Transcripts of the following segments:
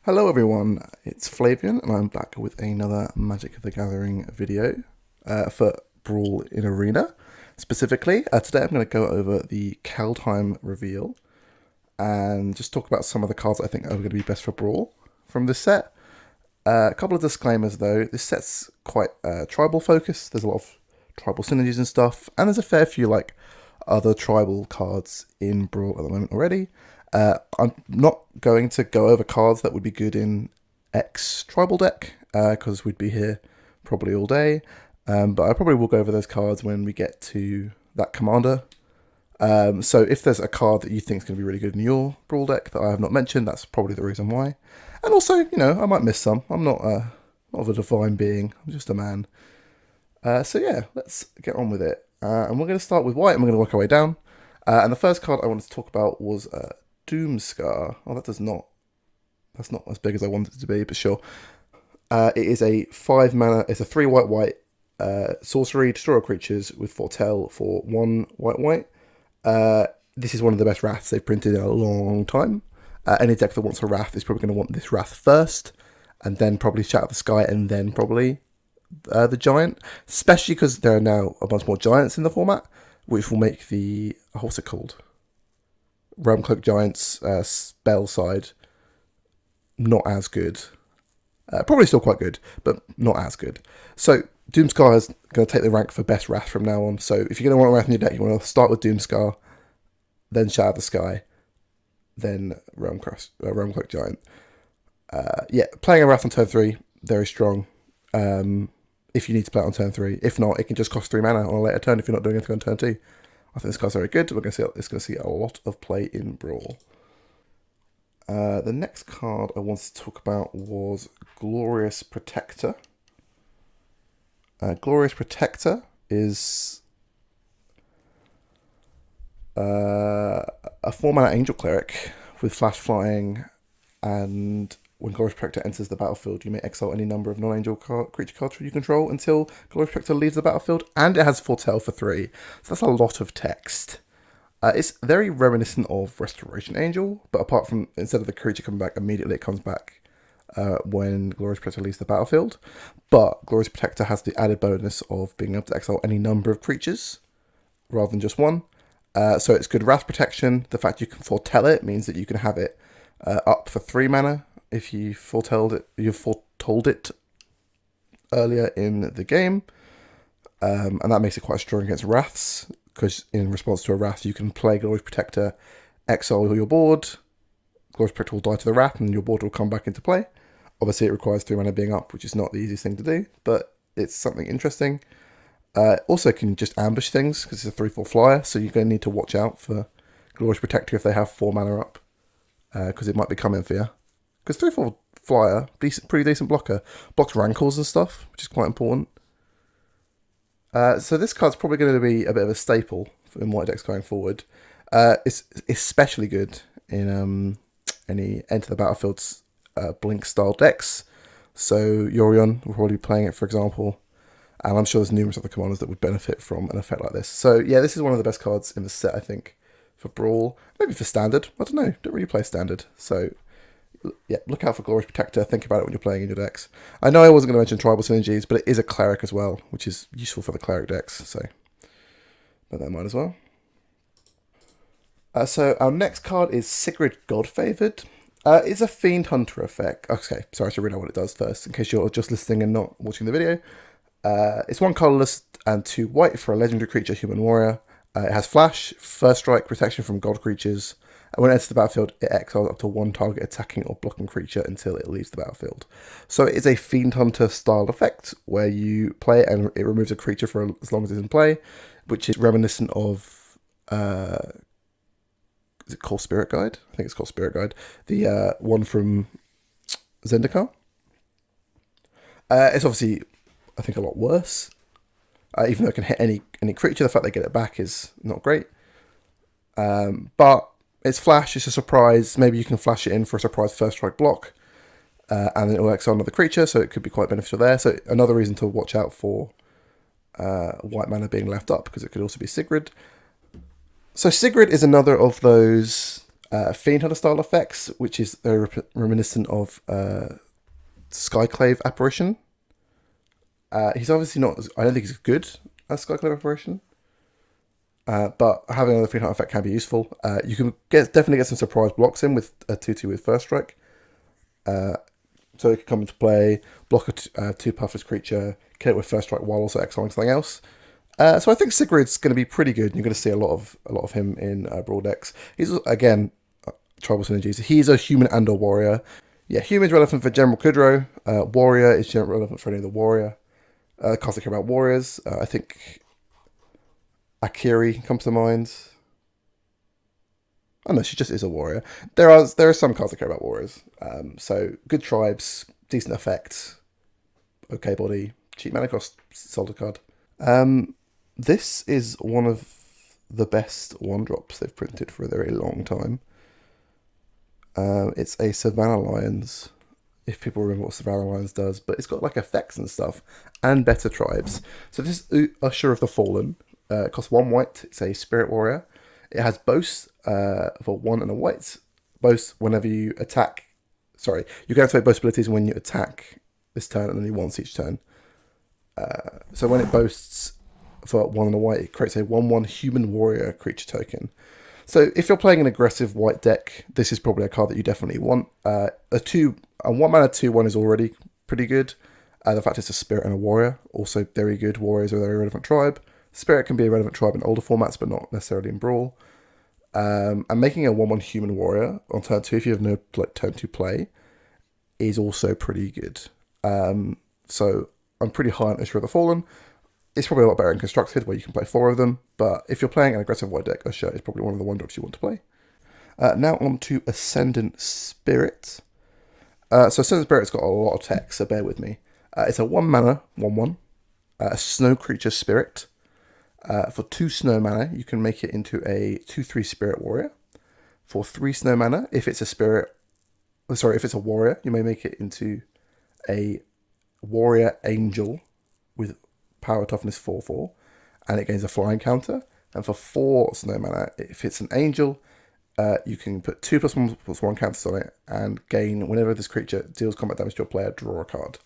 Hello everyone, it's Flavian and I'm back with another Magic the Gathering video for Brawl in Arena. Specifically, today I'm going to go over the Kaldheim reveal and just talk about some of the cards I think are going to be best for Brawl from this set. A couple of disclaimers though, this set's quite tribal focused, there's a lot of tribal synergies and stuff, and there's a fair few other tribal cards in Brawl at the moment already. I'm not going to go over cards that would be good in X tribal deck, because we'd be here probably all day. But I probably will go over those cards when we get to that commander. So if there's a card that you think is going to be really good in your Brawl deck that I have not mentioned, that's probably the reason why. And also, I might miss some. I'm not of a divine being. I'm just a man. So yeah, let's get on with it. And we're going to start with white, and we're going to work our way down. And the first card I wanted to talk about was Doomscar. Oh, that's not as big as I wanted it to be, but sure. It is a 5 mana. It's a 3 white sorcery. Destroy all creatures with Foretell for 1 white. This is one of the best wraths they've printed in a long time. Any deck that wants a wrath is probably going to want this wrath first, and then probably Shatter of the Sky, and then probably the giant. Especially because there are now a bunch more giants in the format, which will make the what's it called? Realm Cloak Giants spell side not as good. Probably still quite good, but not as good. So Doomscar is going to take the rank for best Wrath from now on. So if you're going to want a Wrath in your deck, you want to start with Doomscar, then Shatter the Sky, then Realm Cloak Giant. Yeah, playing a Wrath on turn 3, very strong. If you need to play it on turn 3. If not, it can just cost 3 mana on a later turn if you're not doing anything on turn 2. I think this card's very good. It's going to see a lot of play in Brawl. The next card I wanted to talk about was Glorious Protector. Glorious Protector is a 4 mana Angel Cleric with flash flying, and when Glorious Protector enters the battlefield, you may exile any number of non-angel creature cards you control until Glorious Protector leaves the battlefield, and it has Foretell for 3. So that's a lot of text. It's very reminiscent of Restoration Angel, but apart from, instead of the creature coming back immediately, it comes back when Glorious Protector leaves the battlefield. But Glorious Protector has the added bonus of being able to exile any number of creatures, rather than just one. So it's good Wrath protection. The fact you can foretell it means that you can have it up for 3 mana if you foretold it earlier in the game, and that makes it quite strong against Wraths, because in response to a Wrath you can play Glorious Protector, exile your board, Glorious Protector will die to the Wrath, and your board will come back into play. Obviously it requires 3 mana being up, which is not the easiest thing to do, but it's something interesting. Also can just ambush things, because it's a 3/4 flyer, so you're going to need to watch out for Glorious Protector if they have 4 mana up, because it might be coming for you. Because 3/4 flyer, pretty decent blocker. Blocks rankles and stuff, which is quite important. So this card's probably going to be a bit of a staple in white decks going forward. It's especially good in any Enter the Battlefield's Blink style decks. So Yorion will probably be playing it, for example. And I'm sure there's numerous other commanders that would benefit from an effect like this. So yeah, this is one of the best cards in the set, I think, for Brawl. Maybe for Standard. I don't know. Don't really play Standard. So yeah, look out for Glorious Protector. Think about it when you're playing in your decks. I know I wasn't going to mention tribal synergies, but it is a cleric as well, which is useful for the cleric decks. So bear that in mind as well. So our next card is Sigrid Godfavored. It's a Fiend Hunter effect. Okay, sorry, I should read out what it does first, in case you're just listening and not watching the video. It's 1 colorless and 2 white for a legendary creature, Human Warrior. It has Flash, First Strike, protection from God creatures. And when it enters the battlefield, it exiles up to 1 target attacking or blocking creature until it leaves the battlefield. So it is a Fiend Hunter style effect where you play it and it removes a creature for as long as it's in play, which is reminiscent of is it called Spirit Guide? I think it's called Spirit Guide. The one from Zendikar. It's obviously, I think, a lot worse. Even though it can hit any creature, the fact they get it back is not great. But it's flash, it's a surprise. Maybe you can flash it in for a surprise first strike block, and then it will exile another creature, so it could be quite beneficial there. So another reason to watch out for white mana being left up, because it could also be Sigrid. So Sigrid is another of those Fiend Hunter style effects, which is very reminiscent of Skyclave Apparition. He's obviously not, I don't think he's good as Skyclave Apparition. But having another Fiend Hunter effect can be useful. You can definitely get some surprise blocks in with a 2/2 with First Strike. So it can come into play, block a 2 puffer's creature, kill it with First Strike while also exiling something else. So I think Sigrid's going to be pretty good. You're going to see a lot of him in Brawl decks. He's, again, tribal synergies. He's a human and a warrior. Yeah, human's relevant for General Kudrow. Warrior is relevant for any of the warrior. Cards that care about warriors. I think Akiri comes to mind. Oh no, she just is a warrior. There are some cards that care about warriors. So good tribes, decent effect, okay body, cheap mana cost, solid card. This is one of the best 1-drops they've printed for a very long time. It's a Savannah Lions, if people remember what Savannah Lions does, but it's got like effects and stuff, and better tribes. So this is Usher of the Fallen. It costs 1 white, it's a Spirit Warrior. It has boasts for 1 and a white. Boasts whenever you attack. Sorry, you can activate boast abilities when you attack this turn and only once each turn. So when it boasts for 1 and a white, it creates a 1/1 human warrior creature token. So if you're playing an aggressive white deck, this is probably a card that you definitely want. A 1 mana 2/1 is already pretty good. The fact it's a spirit and a warrior, also very good. Warriors are a very relevant tribe. Spirit can be a relevant tribe in older formats, but not necessarily in Brawl. And making a 1/1 human warrior on turn 2, if you have no turn 2 play, is also pretty good. So I'm pretty high on Usher of the Fallen. It's probably a lot better in Constructed, where you can play 4 of them. But if you're playing an aggressive white deck, Usher is probably one of the 1-drops you want to play. Now on to Ascendant Spirit. So Ascendant Spirit's got a lot of text, so bear with me. It's a 1 mana, 1/1, a snow creature spirit. For 2 snow mana, you can make it into a 2/3 Spirit Warrior. For 3 snow mana, if it's a warrior, you may make it into a Warrior Angel with power toughness 4/4, and it gains a flying counter. And for 4 snow mana, if it's an angel, you can put 2+1/+1 counters on it and gain, whenever this creature deals combat damage to a player, draw a card.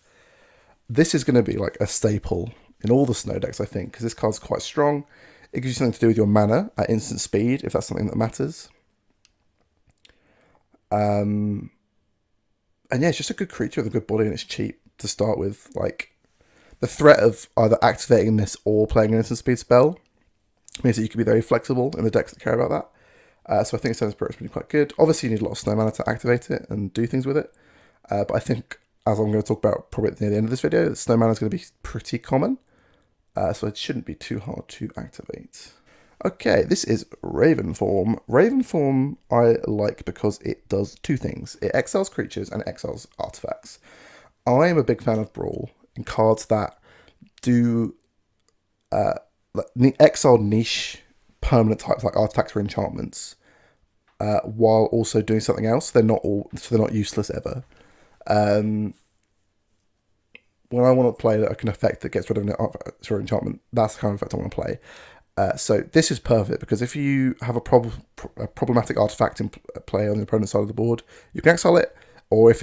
This is going to be like a staple in all the snow decks, I think, because this card's quite strong. It gives you something to do with your mana at instant speed, if that's something that matters. And yeah, it's just a good creature with a good body, and it's cheap to start with. Like, the threat of either activating this or playing an instant speed spell means that you can be very flexible in the decks that care about that. So I think Ascendant Spirit is really quite good. Obviously, you need a lot of snow mana to activate it and do things with it. But I think, as I'm going to talk about probably near the end of this video, snow mana is going to be pretty common. So it shouldn't be too hard to activate. Okay, this is Raven Form. Raven Form I like because it does 2 things. It exiles creatures and it exiles artifacts. I am a big fan of Brawl in cards that do exile niche permanent types like artifacts or enchantments, while also doing something else. They're not useless ever. When I want to play an effect that gets rid of an enchantment, that's the kind of effect I want to play. So this is perfect, because if you have a problematic artifact in play on the opponent's side of the board, you can exile it, or if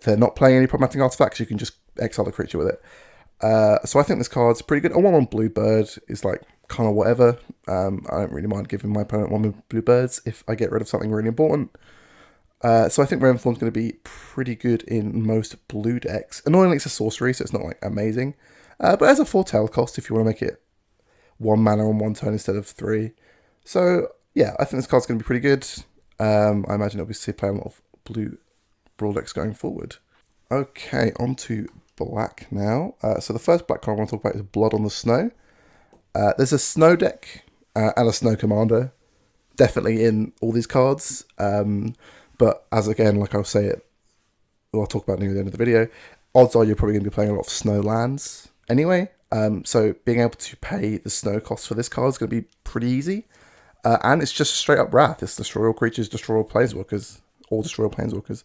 they're not playing any problematic artifacts, you can just exile the creature with it. So I think this card's pretty good. A 1/1 blue bird is like kind of whatever. I don't really mind giving my opponent 1 blue birds if I get rid of something really important. So I think Raven Form's going to be pretty good in most blue decks. Annoyingly, it's a sorcery, so it's not like amazing. But as a foretell cost, if you want to make it 1 mana on 1 turn instead of 3. So yeah, I think this card's going to be pretty good. I imagine it'll be playing a lot of blue Brawl decks going forward. Okay, on to black now. So the first black card I want to talk about is Blood on the Snow. There's a snow deck and a snow commander definitely in all these cards. But as again, like I'll say it, I'll talk about near the end of the video, odds are you're probably going to be playing a lot of snow lands anyway. So being able to pay the snow cost for this card is going to be pretty easy. And it's just straight up Wrath. It's destroy all creatures, destroy all planeswalkers, or destroy all planeswalkers.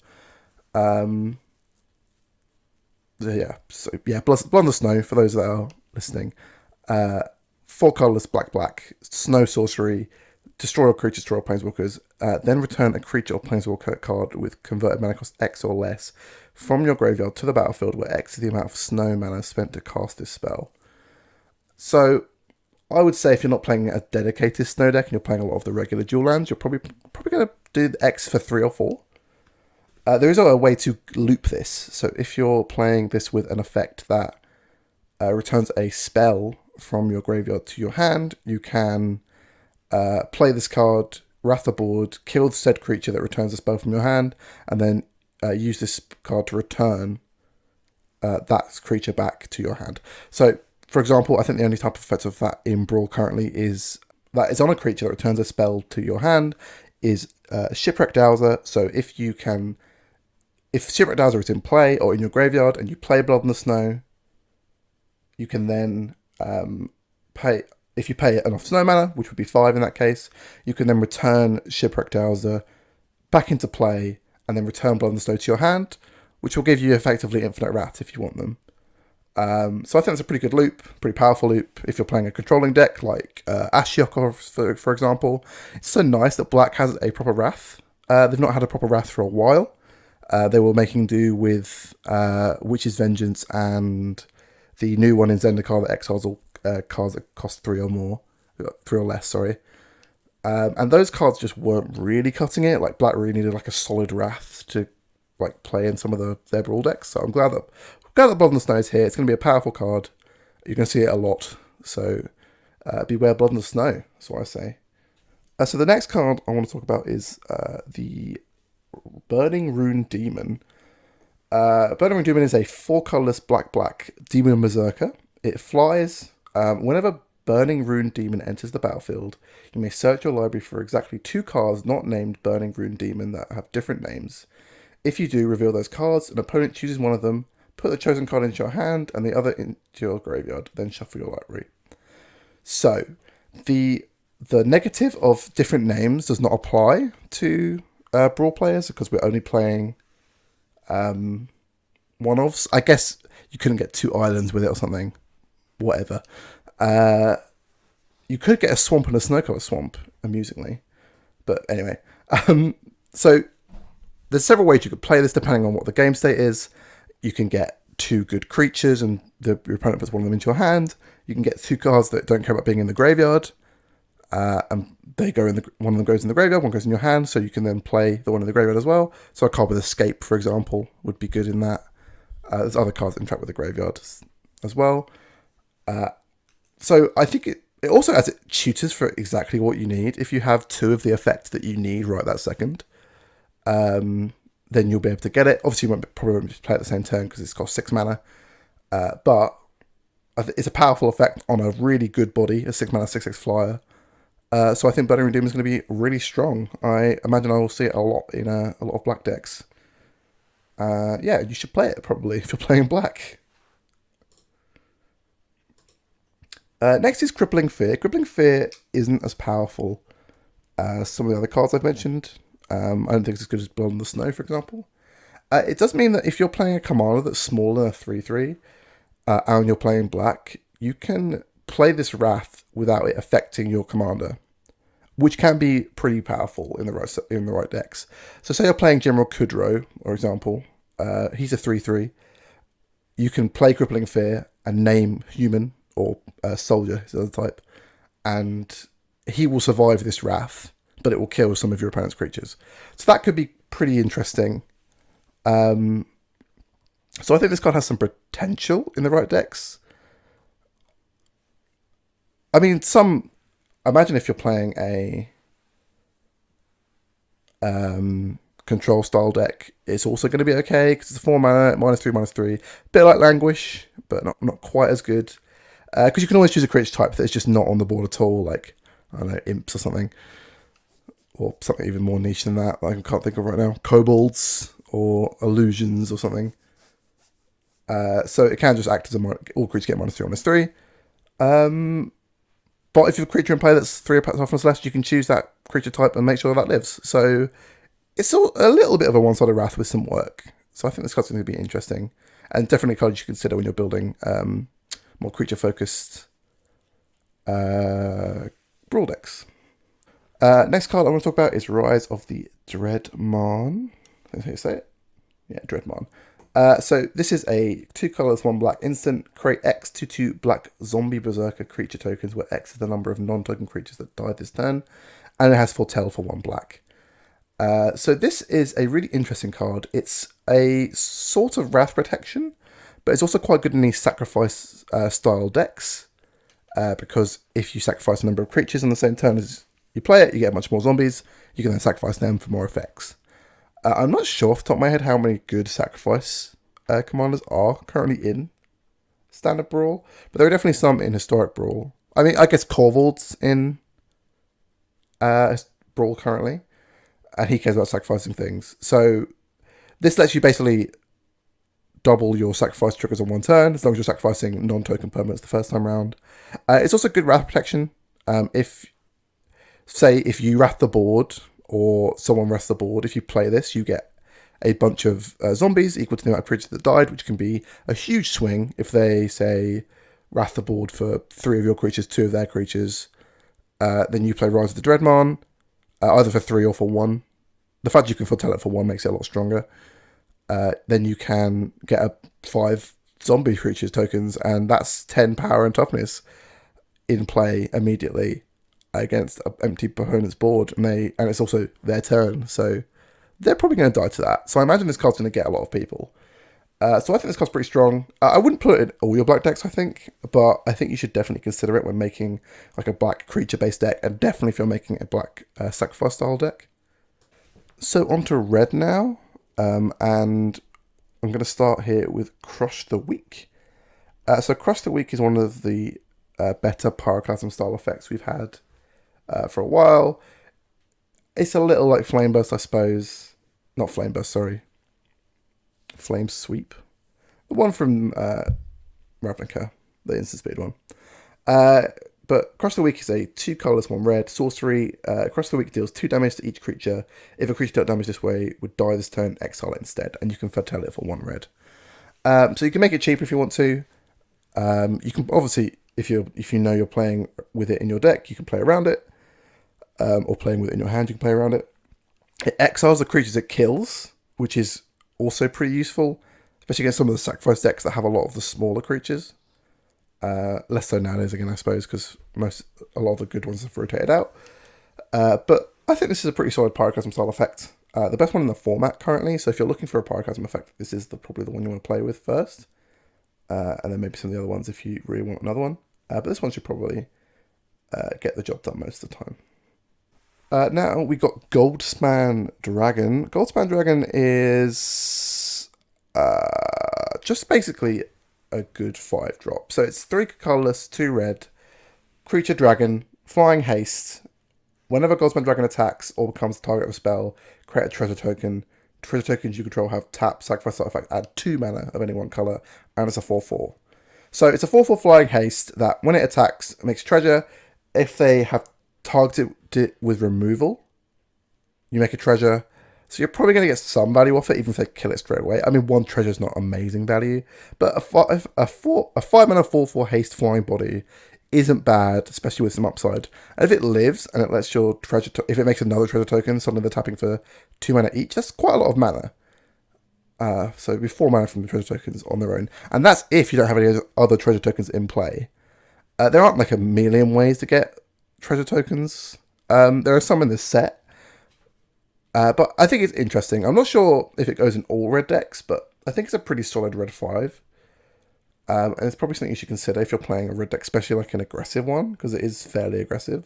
Yeah, so yeah, Blood on the Snow, for those that are listening. 4 colorless black, snow sorcery, destroy all creatures, destroy all planeswalkers, then return a creature or planeswalker card with converted mana cost X or less from your graveyard to the battlefield, where X is the amount of snow mana spent to cast this spell. So I would say if you're not playing a dedicated snow deck and you're playing a lot of the regular dual lands, you're probably going to do the X for 3 or 4. There is a way to loop this. So if you're playing this with an effect that returns a spell from your graveyard to your hand, you can play this card, wrath the board, kill the said creature that returns a spell from your hand, and then use this card to return that creature back to your hand. So, for example, I think the only type of effect of that in Brawl currently is that is on a creature that returns a spell to your hand is Shipwreck Dowser. So if Shipwreck Dowser is in play or in your graveyard and you play Blood in the Snow, you can then pay, if you pay enough snow mana, which would be 5 in that case, you can then return Shipwreck Dowser back into play and then return Blood in the Snow to your hand, which will give you effectively infinite wrath if you want them. So I think it's a pretty good loop, pretty powerful loop if you're playing a controlling deck like Ashiok, for example. It's so nice that Black has a proper wrath. They've not had a proper wrath for a while. They were making do with Witch's Vengeance and the new one in Zendikar that exiles all cards that cost 3 or less, sorry. And those cards just weren't really cutting it. Like Black really needed like a solid wrath to like play in some of their Brawl decks. So I'm glad that Blood in the Snow is here. It's going to be a powerful card. You're going to see it a lot. So beware Blood in the Snow. That's what I say. So the next card I want to talk about is the Burning Rune Demon. Burning Rune Demon is a 4-colorless black demon berserker. It flies. Whenever Burning Rune Demon enters the battlefield, you may search your library for exactly 2 cards not named Burning Rune Demon that have different names. If you do, reveal those cards. An opponent chooses one of them. Put the chosen card into your hand and the other into your graveyard. Then shuffle your library. So the negative of different names does not apply to Brawl players because we're only playing one-offs. I guess you couldn't get 2 islands with it or something. Whatever. You could get a swamp and a snow-covered swamp, amusingly. But anyway. So there's several ways you could play this depending on what the game state is. You can get 2 good creatures and your opponent puts one of them into your hand. You can get 2 cards that don't care about being in the graveyard. And they go one of them goes in the graveyard, one goes in your hand, so you can then play the one in the graveyard as well. So a card with Escape, for example, would be good in that. There's other cards that interact with the graveyard as well. So I think it also has tutors for exactly what you need. If you have 2 of the effects that you need right that second, then you'll be able to get it. Obviously, you probably won't play at the same turn because it's cost 6 mana. But it's a powerful effect on a really good body, a 6 mana 6/6 flyer. So I think Burning Rune Demon is going to be really strong. I imagine I will see it a lot in a lot of black decks. Yeah, you should play it probably if you're playing black. Next is Crippling Fear. Crippling Fear isn't as powerful as some of the other cards I've mentioned. I don't think it's as good as Blood in the Snow, for example. It does mean that if you're playing a commander that's smaller than a 3/3, and you're playing black, you can play this Wrath without it affecting your commander, which can be pretty powerful in the right decks. So say you're playing General Kudrow, for example. He's a 3/3. You can play Crippling Fear and name Human or Soldier, his other type, and he will survive this Wrath, but it will kill some of your opponent's creatures. So that could be pretty interesting. So I think this card has some potential in the right decks. I mean, imagine if you're playing a control style deck, it's also going to be okay because it's 4 mana, -3/3, bit like Languish, but not quite as good. Because you can always choose a creature type that's just not on the board at all, like, I don't know, imps or something. Or something even more niche than that I can't think of right now. Kobolds or illusions or something. So it can just act as all creatures get -3/3. But if you have a creature in play that's 3 toughness less, you can choose that creature type and make sure that lives. So it's a little bit of a one-sided Wrath with some work. So I think this card's going to be interesting. And definitely a card you should consider when you're building more creature-focused Brawl decks. Next card I want to talk about is Rise of the Dreadman. That's how you say it. Yeah, Dreadman. So this is a 2 colors, 1 black instant. Create X 2/2 black zombie berserker creature tokens, where X is the number of non-token creatures that died this turn, and it has Foretell for 1 black. So this is a really interesting card. It's a sort of Wrath Protection, but it's also quite good in these sacrifice style decks, because if you sacrifice a number of creatures on the same turn as you play it, you get much more zombies. You can then sacrifice them for more effects. I'm not sure off the top of my head how many good sacrifice commanders are currently in Standard Brawl, but there are definitely some in Historic Brawl. I mean, I guess Corvold's in Brawl currently, and he cares about sacrificing things. So this lets you basically double your sacrifice triggers on 1 turn, as long as you're sacrificing non-token permanents the first time round. It's also good Wrath Protection. If you wrath the board, or someone wraths the board, if you play this, you get a bunch of zombies equal to the amount of creatures that died, which can be a huge swing if they, say, wrath the board for 3 of your creatures, 2 of their creatures. Then you play Rise of the Dreadman, either for 3 or for 1. The fact you can foretell it for 1 makes it a lot stronger. Then you can get a 5 zombie creatures tokens, and that's 10 power and toughness in play immediately against an empty opponent's board, and it's also their turn, so they're probably going to die to that. So I imagine this card's going to get a lot of people. So I think this card's pretty strong. I wouldn't put it in all your black decks, I think, but I think you should definitely consider it when making like a black creature-based deck, and definitely if you're making a black sacrifice style deck. So on to red now, and I'm going to start here with Crush the Weak. So Crush the Weak is one of the better Pyroclasm style effects we've had for a while. It's a little like Flame Burst, I suppose. Not Flame Burst, sorry. Flame Sweep. The one from Ravnica, the instant speed one. But Crush the Weak is a 2 colorless, 1 red sorcery. Crush the Weak deals 2 damage to each creature. If a creature dealt damage this way would die this turn, exile it instead, and you can foretell it for 1 red. So you can make it cheaper if you want to. You can obviously, if you know you're playing with it in your deck, you can play around it. Or playing with it in your hand, you can play around it. It exiles the creatures it kills, which is also pretty useful, especially against some of the sacrifice decks that have a lot of the smaller creatures. Less so nowadays, again, I suppose, because a lot of the good ones have rotated out. But I think this is a pretty solid Pyroclasm style effect. The best one in the format currently, so if you're looking for a Pyroclasm effect, this is probably the one you want to play with first. And then maybe some of the other ones if you really want another one. But this one should probably get the job done most of the time. Now we got Goldspan Dragon. Goldspan Dragon is just basically a good 5-drop. So it's 3 colorless, 2 red, creature dragon, flying haste. Whenever Goldspan Dragon attacks or becomes the target of a spell, create a treasure token. Treasure tokens you control have tap, sacrifice side effect, add 2 mana of any one color, and it's a 4/4. So it's a 4/4 flying haste that when it attacks, it makes treasure. If they have targeted it with removal, you make a treasure. So you're probably going to get some value off it, even if they kill it straight away. I mean, 1 treasure is not amazing value, but a 5 mana 4/4 haste flying body isn't bad, especially with some upside. And if it lives and it lets your treasure, if it makes another treasure token, suddenly they're tapping for 2 mana each. That's quite a lot of mana. So it'd be 4 mana from the treasure tokens on their own, and that's if you don't have any other treasure tokens in play. There aren't like a million ways to get treasure tokens. There are some in this set. But I think it's interesting. I'm not sure if it goes in all red decks, but I think it's a pretty solid red 5. And it's probably something you should consider if you're playing a red deck, especially like an aggressive one, because it is fairly aggressive.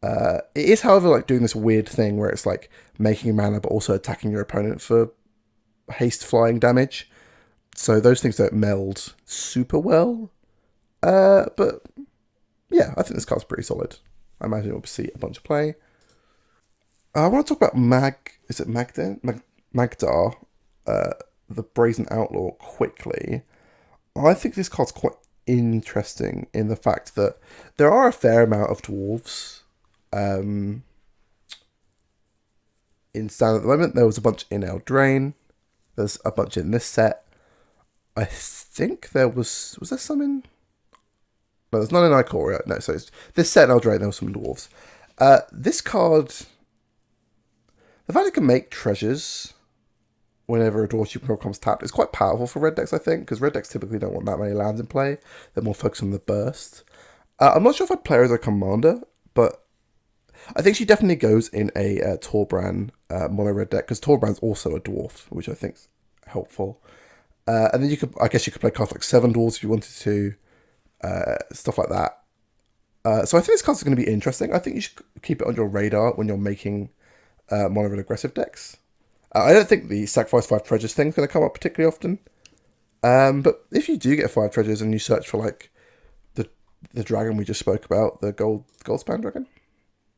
It is, however, like doing this weird thing where it's like making mana, but also attacking your opponent for haste flying damage. So those things don't meld super well. But yeah, I think this card's pretty solid. I imagine we'll see a bunch of play. I want to talk about Magdar, the Brazen Outlaw, quickly. I think this card's quite interesting in the fact that there are a fair amount of dwarves in standard at the moment. There was a bunch in Eldraine. There's a bunch in this set. I think there was there some in... No, there's none in Ikoria. No, so it's this set in Eldraine, there was some dwarves. This card, the fact it can make treasures whenever a dwarf you control comes tapped is quite powerful for red decks, I think, because red decks typically don't want that many lands in play. They're more focused on the burst. I'm not sure if I'd play her as a commander, but I think she definitely goes in a Torbran mono red deck, because Torbran's also a dwarf, which I think's helpful. And then I guess you could play cards like 7 dwarves if you wanted to, stuff like that. So I think this card's going to be interesting. I think you should keep it on your radar when you're making mono red aggressive decks. I don't think the sacrifice 5 treasures thing is going to come up particularly often. But if you do get 5 treasures and you search for like the dragon we just spoke about, the Goldspan dragon?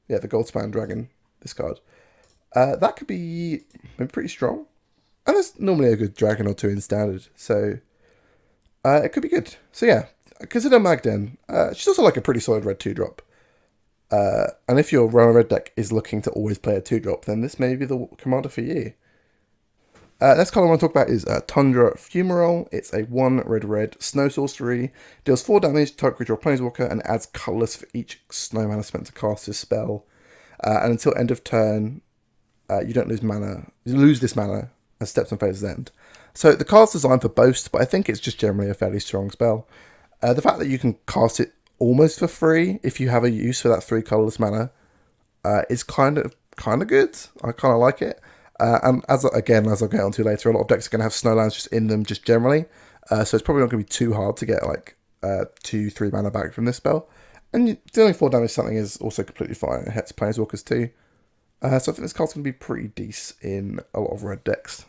Yeah, the Goldspan dragon, this card. That could be maybe pretty strong. And there's normally a good dragon or 2 in standard, so it could be good. So yeah, consider Magden. She's also like a pretty solid red 2-drop. And if your Royal Red deck is looking to always play a 2-drop, then this may be the commander for you. Next card I want to talk about is Tundra Fumarole. It's a 1 red snow sorcery. Deals 4 damage to target creature or planeswalker and adds colourless for each snow mana spent to cast this spell. And until end of turn, you don't lose mana. You lose this mana as steps on phase's end. So the card's designed for boast, but I think it's just generally a fairly strong spell. The fact that you can cast it almost for free if you have a use for that 3 colourless mana is kind of good. I kind of like it. And as I'll get onto later, a lot of decks are going to have snowlands just in them, just generally. So it's probably not going to be too hard to get like 2-3 mana back from this spell. And dealing 4 damage to something is also completely fine. It hits planeswalkers too. So I think this card's going to be pretty decent in a lot of red decks.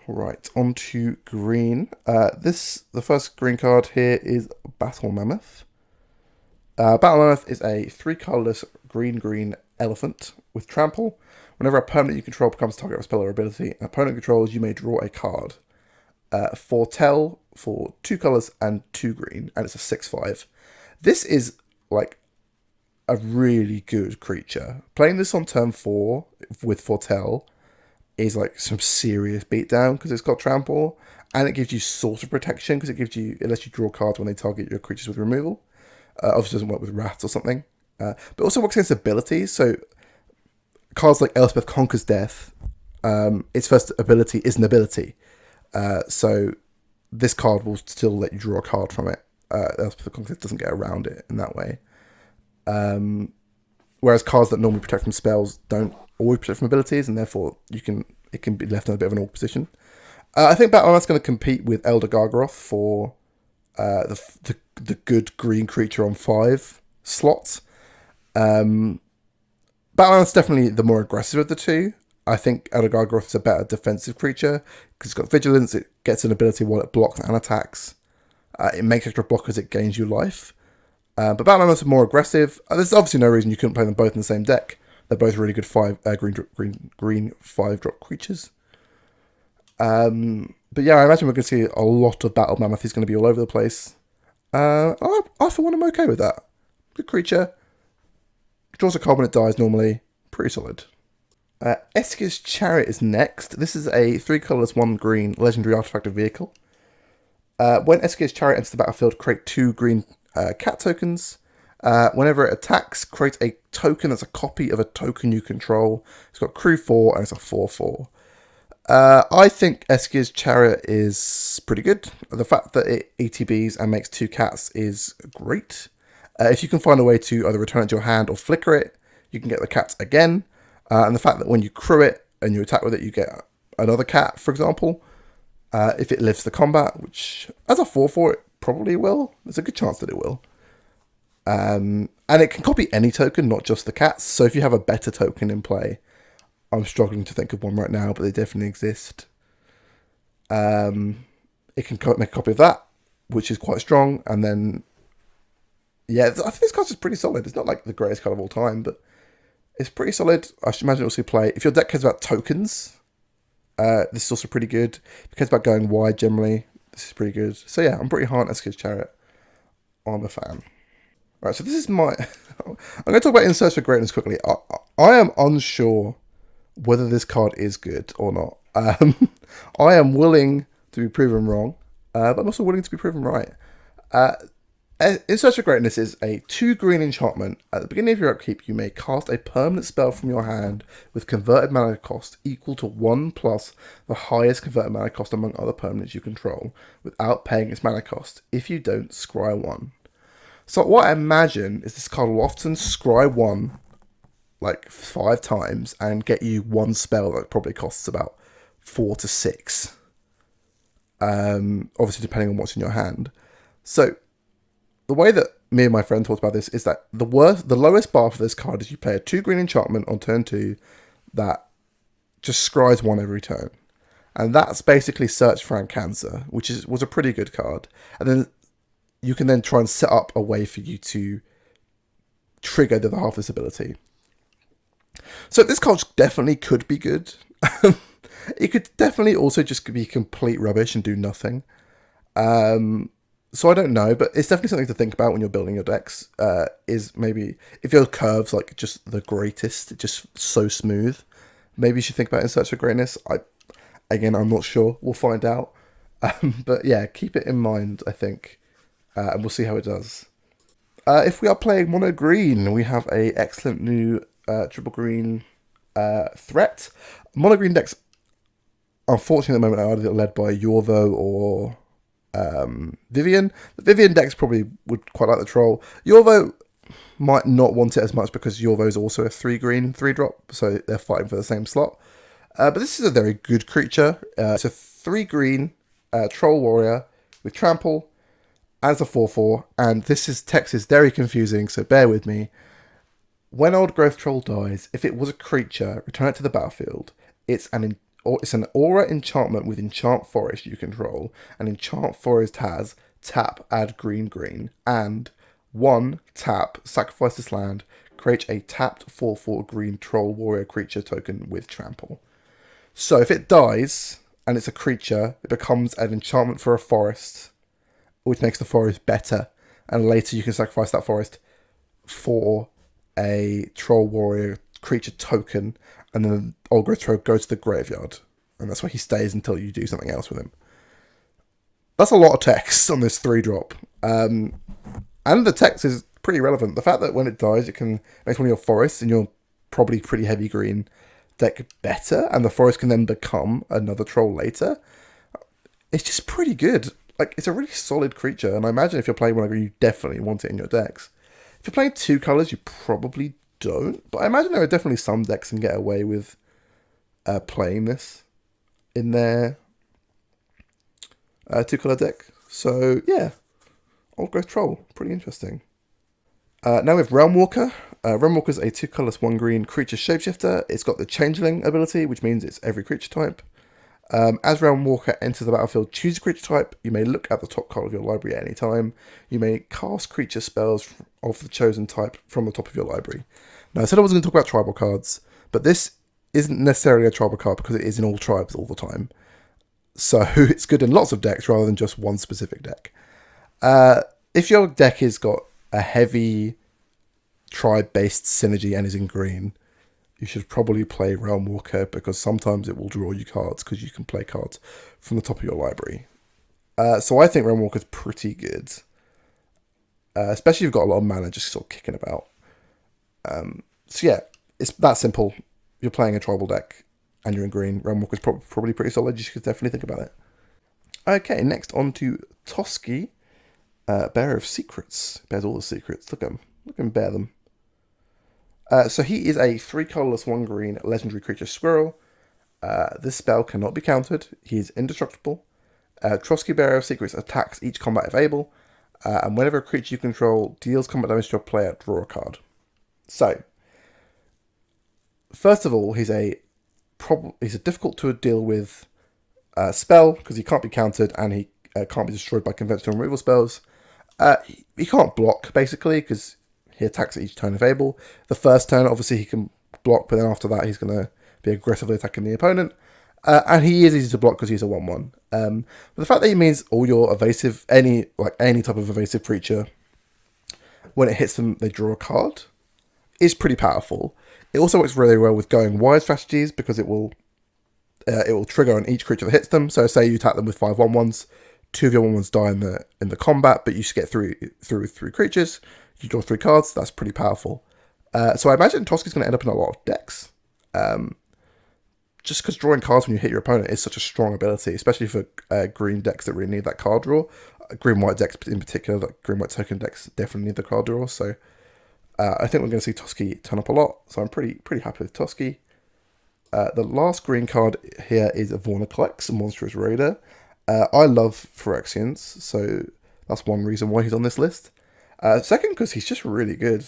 Alright, on to green. The first green card here is Battle Mammoth. Battle Mammoth is a 3 colourless green elephant with trample. Whenever a permanent you control becomes target of a spell or ability, an opponent controls, you may draw a card. Foretell for 2 colours and 2 green, and it's a 6/5. This is like a really good creature. Playing this on turn 4 with Foretell is like some serious beatdown because it's got trample, and it gives you sort of protection because it lets you draw cards when they target your creatures with removal. Obviously doesn't work with rats or something, but also works against abilities. So cards like Elspeth Conquers Death, its first ability is an ability. So this card will still let you draw a card from it. Elspeth Conquers Death doesn't get around it in that way. Whereas cards that normally protect from spells don't always protect from abilities, and therefore it can be left in a bit of an awkward position. I think Battle-Man's going to compete with Elder Gargaroth for the good green creature on 5 slots. Battle-Man's definitely the more aggressive of the two. I think Elder Gargaroth is a better defensive creature because it's got vigilance, it gets an ability while it blocks and attacks. It makes extra blockers, it gains you life. But Battle-Man's more aggressive. There's obviously no reason you couldn't play them both in the same deck. They're both really good green 5-drop creatures. But yeah, I imagine we're going to see a lot of Battle Mammoth. He's going to be all over the place. I for one, I'm okay with that. Good creature. Draws a card when it dies normally. Pretty solid. Eskir's Chariot is next. This is a 3 colours, 1 green legendary artifact vehicle. When Eskir's Chariot enters the battlefield, create 2 green cat tokens. Whenever it attacks, create a token that's a copy of a token you control. It's got crew 4 and it's a 4/4. I think Eskir's Chariot is pretty good. The fact that it ETBs and makes 2 cats is great. If you can find a way to either return it to your hand or flicker it, you can get the cats again. And the fact that when you crew it and you attack with it, you get another cat, for example. If it lives the combat, which as a 4/4 it probably will. There's a good chance that it will. And it can copy any token, not just the cats. So if you have a better token in play, I'm struggling to think of one right now, but they definitely exist. It can make a copy of that, which is quite strong. And then, yeah, I think this card's just pretty solid. It's not like the greatest card of all time, but it's pretty solid. I should imagine it'll see play. If your deck cares about tokens, this is also pretty good. If it cares about going wide generally, this is pretty good. So yeah, I'm pretty hard on Eskir's Chariot. I'm a fan. Right, so this is my... I'm going to talk about In Search for Greatness quickly. I am unsure whether this card is good or not. I am willing to be proven wrong, but I'm also willing to be proven right. In Search for Greatness is a 2 green enchantment. At the beginning of your upkeep, you may cast a permanent spell from your hand with converted mana cost equal to 1 plus the highest converted mana cost among other permanents you control without paying its mana cost. If you don't, scry 1. So what I imagine is this card will often scry 1 like 5 times and get you one spell that probably costs about 4 to 6. Obviously depending on what's in your hand. So the way that me and my friend talked about this is that the lowest bar for this card is you play a 2 green enchantment on turn 2 that just scries 1 every turn. And that's basically Search for Cancer, which was a pretty good card. And then you can then try and set up a way for you to trigger the other half of this ability. So this card definitely could be good. It could definitely also just be complete rubbish and do nothing. So I don't know, but it's definitely something to think about when you're building your decks. Is maybe if your curves like just the greatest, just so smooth, maybe you should think about it in Search for Greatness. I'm not sure. We'll find out. But yeah, keep it in mind, I think, and we'll see how it does. If we are playing mono green, we have a excellent new triple green threat. Mono green decks, unfortunately, at the moment, are either led by Yorvo or Vivian. The Vivian decks probably would quite like the troll. Yorvo might not want it as much because Yorvo is also a 3-green 3-drop, so they're fighting for the same slot. But this is a very good creature. It's a 3-green troll warrior with trample as a 4/4, and text is very confusing, so bear with me. When Old Growth Troll dies, if it was a creature, return it to the battlefield. It's an aura enchantment with Enchant Forest you control, and Enchant Forest has tap, add green, and 1 tap, sacrifice this land, create a tapped 4/4 green troll warrior creature token with trample. So if it dies and it's a creature, it becomes an enchantment for a forest, which makes the forest better, and later you can sacrifice that forest for a troll warrior creature token, and then Old Growth Troll goes to the graveyard, and that's where he stays until you do something else with him. That's a lot of text on this 3-drop, and the text is pretty relevant. The fact that when it dies, it can make one of your forests in your probably pretty heavy green deck better, and the forest can then become another troll later. It's just pretty good. Like, it's a really solid creature, and I imagine if you're playing one, you definitely want it in your decks. If you're playing 2 colours, you probably don't, but I imagine there are definitely some decks that can get away with playing this in their 2-colour deck. So yeah, Old Growth Troll, pretty interesting. Now we have Realm Walker. Realm Walker is a 2-colour 1-green creature shapeshifter. It's got the Changeling ability, which means it's every creature type. As Realm Walker enters the battlefield, choose a creature type. You may look at the top card of your library at any time. You may cast creature spells of the chosen type from the top of your library. Now, I said I wasn't going to talk about tribal cards, but this isn't necessarily a tribal card because it is in all tribes all the time. So it's good in lots of decks rather than just one specific deck. If your deck has got a heavy tribe-based synergy and is in green, you should probably play Realm Walker because sometimes it will draw you cards because you can play cards from the top of your library. So I think Realm Walker is pretty good. Especially if you've got a lot of mana just sort of kicking about. So yeah, it's that simple. You're playing a tribal deck and you're in green. Realm Walker is probably pretty solid. You should definitely think about it. Okay, next on to Toski, Bearer of Secrets. Bears all the secrets. Look at him. Look at him bear them. So he is a 3-colourless 1-green legendary creature squirrel. This spell cannot be countered. He is indestructible. Trotsky Bearer of Secrets attacks each combat if able. And whenever a creature you control deals combat damage to a player, draw a card. So, first of all, he's a difficult to deal with spell because he can't be countered and he can't be destroyed by conventional removal spells. He can't block, basically, because he attacks at each turn if able. The first turn, obviously, he can block, but then after that, he's going to be aggressively attacking the opponent. And he is easy to block because he's a 1/1. But the fact that he means all your evasive, any type of evasive creature, when it hits them, they draw a card, is pretty powerful. It also works really well with going wide strategies because it will trigger on each creature that hits them. So say you attack them with 5/1/1s, 2 of your 1/1s die in the combat, but you just get through 3 creatures. You draw 3 cards. That's pretty powerful. So I imagine Toski's going to end up in a lot of decks. Just because drawing cards when you hit your opponent is such a strong ability, especially for green decks that really need that card draw. Green-white decks in particular, like green-white token decks, definitely need the card draw. So I think we're going to see Toski turn up a lot. So I'm pretty happy with Toski. The last green card here is Vornaclex, a Monstrous Raider. I love Phyrexians, so that's one reason why he's on this list. Second, because he's just really good.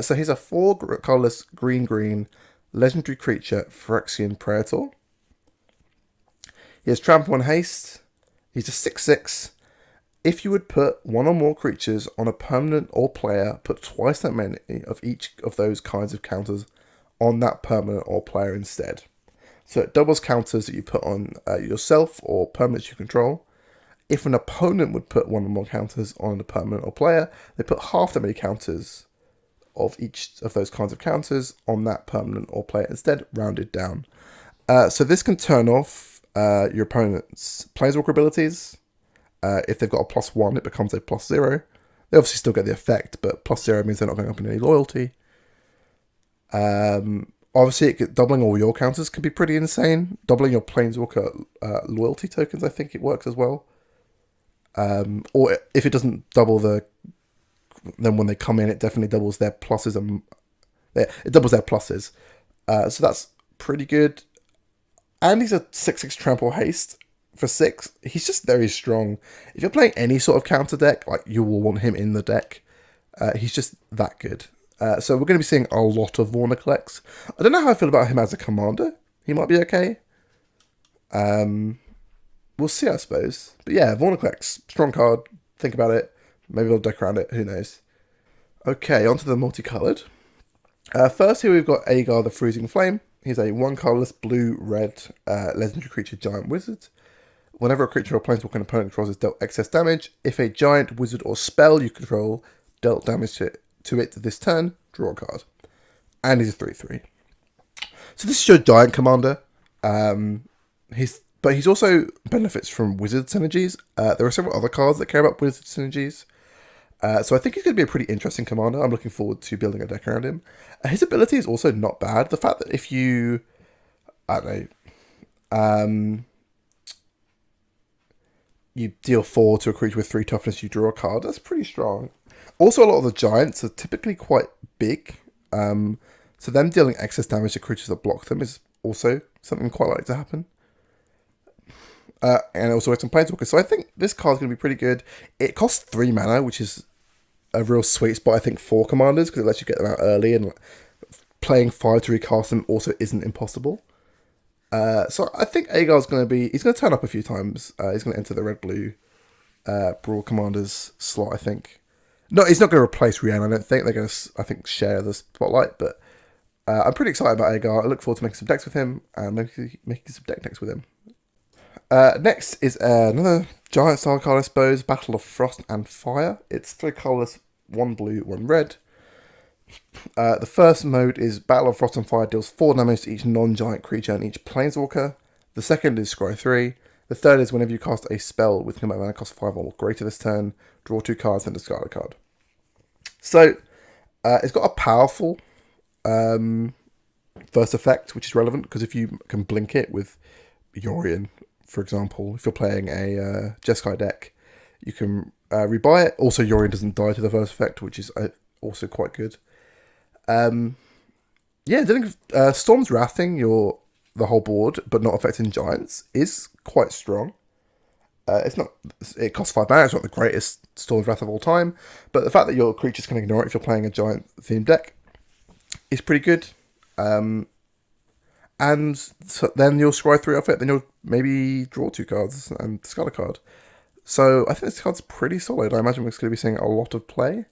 So he's a 4 colorless green legendary creature, Phyrexian Praetor. He has Trample and Haste. He's a 6/6. If you would put 1 or more creatures on a permanent or player, put twice that many of each of those kinds of counters on that permanent or player instead. So it doubles counters that you put on yourself or permanents you control. If an opponent would put 1 or more counters on a permanent or player, they put half that many counters of each of those kinds of counters on that permanent or player instead, rounded down. So this can turn off your opponent's Planeswalker abilities. If they've got a +1, it becomes a +0. They obviously still get the effect, but +0 means they're not going up in any loyalty. Obviously, doubling all your counters can be pretty insane. Doubling your Planeswalker loyalty tokens, I think it works as well. Or if it doesn't double then when they come in, it definitely doubles their pluses and it doubles their pluses. So that's pretty good. And he's a 6/6 Trample Haste for 6. He's just very strong. If you're playing any sort of counter deck, like, you will want him in the deck. He's just that good. So we're going to be seeing a lot of Vornaclex. I don't know how I feel about him as a commander. He might be okay. We'll see, I suppose. But yeah, Vornaclex, strong card. Think about it. Maybe we'll deck around it. Who knows? Okay, onto the multicolored. First here we've got Agar the Freezing Flame. He's a 1 colorless blue-red legendary creature giant wizard. Whenever a creature or planeswalker an opponent controls is dealt excess damage, if a giant, wizard, or spell you control dealt damage to it this turn, draw a card. And he's a 3/3. So this is your giant commander. But he's also benefits from wizard synergies. There are several other cards that care about wizard synergies. So I think he's going to be a pretty interesting commander. I'm looking forward to building a deck around him. His ability is also not bad. The fact that if you, I don't know, you deal 4 to a creature with 3 toughness, you draw a card, that's pretty strong. Also, a lot of the giants are typically quite big. So them dealing excess damage to creatures that block them is also something quite likely to happen. And also with some Planeswalkers. So I think this card's going to be pretty good. It costs 3 mana, which is a real sweet spot, I think, for commanders, because it lets you get them out early, and playing 5 to recast them also isn't impossible. So I think Agar's going to be... He's going to turn up a few times. He's going to enter the red-blue Brawl Commanders slot, I think. No, he's not going to replace Rian, I don't think. They're going to, I think, share the spotlight, but I'm pretty excited about Agar. I look forward to making some decks with him, and maybe making some deck decks with him. Next is another giant style card, I suppose, Battle of Frost and Fire. It's 3 colorless, 1 blue, 1 red. The first mode is Battle of Frost and Fire deals 4 damage to each non-giant creature and each planeswalker. The second is Scry 3. The third is whenever you cast a spell with combat mana cost 5 or greater this turn, draw 2 cards and discard a card. So, it's got a powerful first effect, which is relevant, because if you can blink it with Yorion, for example, if you're playing a Jeskai deck, you can rebuy it. Also, Yorion doesn't die to the first effect, which is also quite good. Storm's Wrathing the whole board, but not affecting giants, is quite strong. It costs 5 mana, it's not the greatest Storm's Wrath of all time, but the fact that your creatures can ignore it if you're playing a giant themed deck is pretty good. And so then you'll scry 3 off it, then you'll maybe draw 2 cards and discard a card. So I think this card's pretty solid. I imagine we're going to be seeing a lot of play,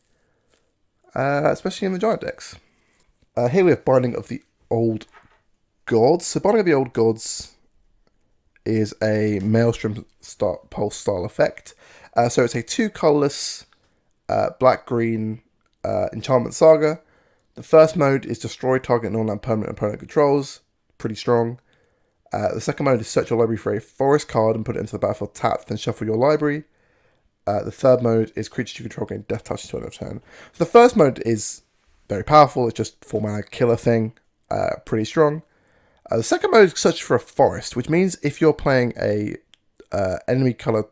especially in the giant decks. Here we have Binding of the Old Gods. So Binding of the Old Gods is a Maelstrom Pulse style effect. So it's a 2 colorless black-green enchantment saga. The first mode is destroy target non-land permanent opponent controls. Pretty strong. The second mode is search your library for a forest card and put it into the battlefield tapped, then shuffle your library. The third mode is creatures you control gain death touch until end of turn. So the first mode is very powerful. It's just 4-mana killer thing, pretty strong. The second mode is search for a forest, which means if you're playing a enemy color,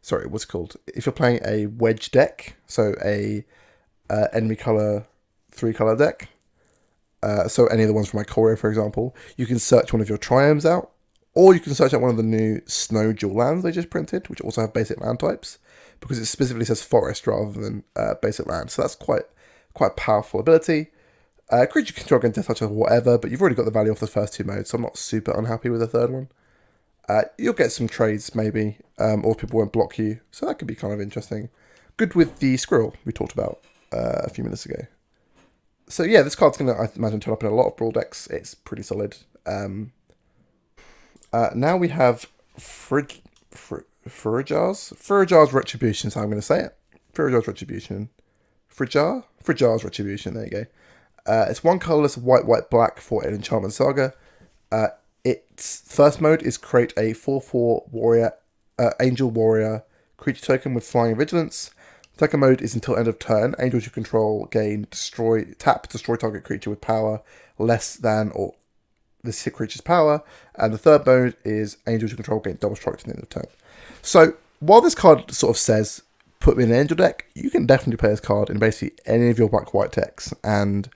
sorry, what's it called? If you're playing a wedge deck, so a enemy color 3-color deck, so any of the ones from my Courier, for example, you can search one of your triomes out, or you can search out one of the new Snow Dual lands they just printed, which also have basic land types, because it specifically says forest rather than basic land. So that's quite a powerful ability. Creature control can death touch or whatever, but you've already got the value off the first 2 modes, so I'm not super unhappy with the third one. You'll get some trades maybe, or people won't block you, so that could be kind of interesting. Good with the squirrel we talked about a few minutes ago. So yeah, this card's going to, I imagine, turn up in a lot of Brawl decks. It's pretty solid. Now we have Furijar's Retribution, so I'm going to say it. Furijar's Retribution. Furijar's Retribution, there you go. It's 1 colorless, white, black for an Enchantment Saga. Its first mode is create a 4/4 warrior, angel warrior creature token with flying and vigilance. Second mode is until end of turn. Angels you control gain destroy target creature with power less than or this creature's power. And the third mode is angels you control gain double strike to the end of turn. So while this card sort of says put me in an angel deck, you can definitely play this card in basically any of your black-white decks, and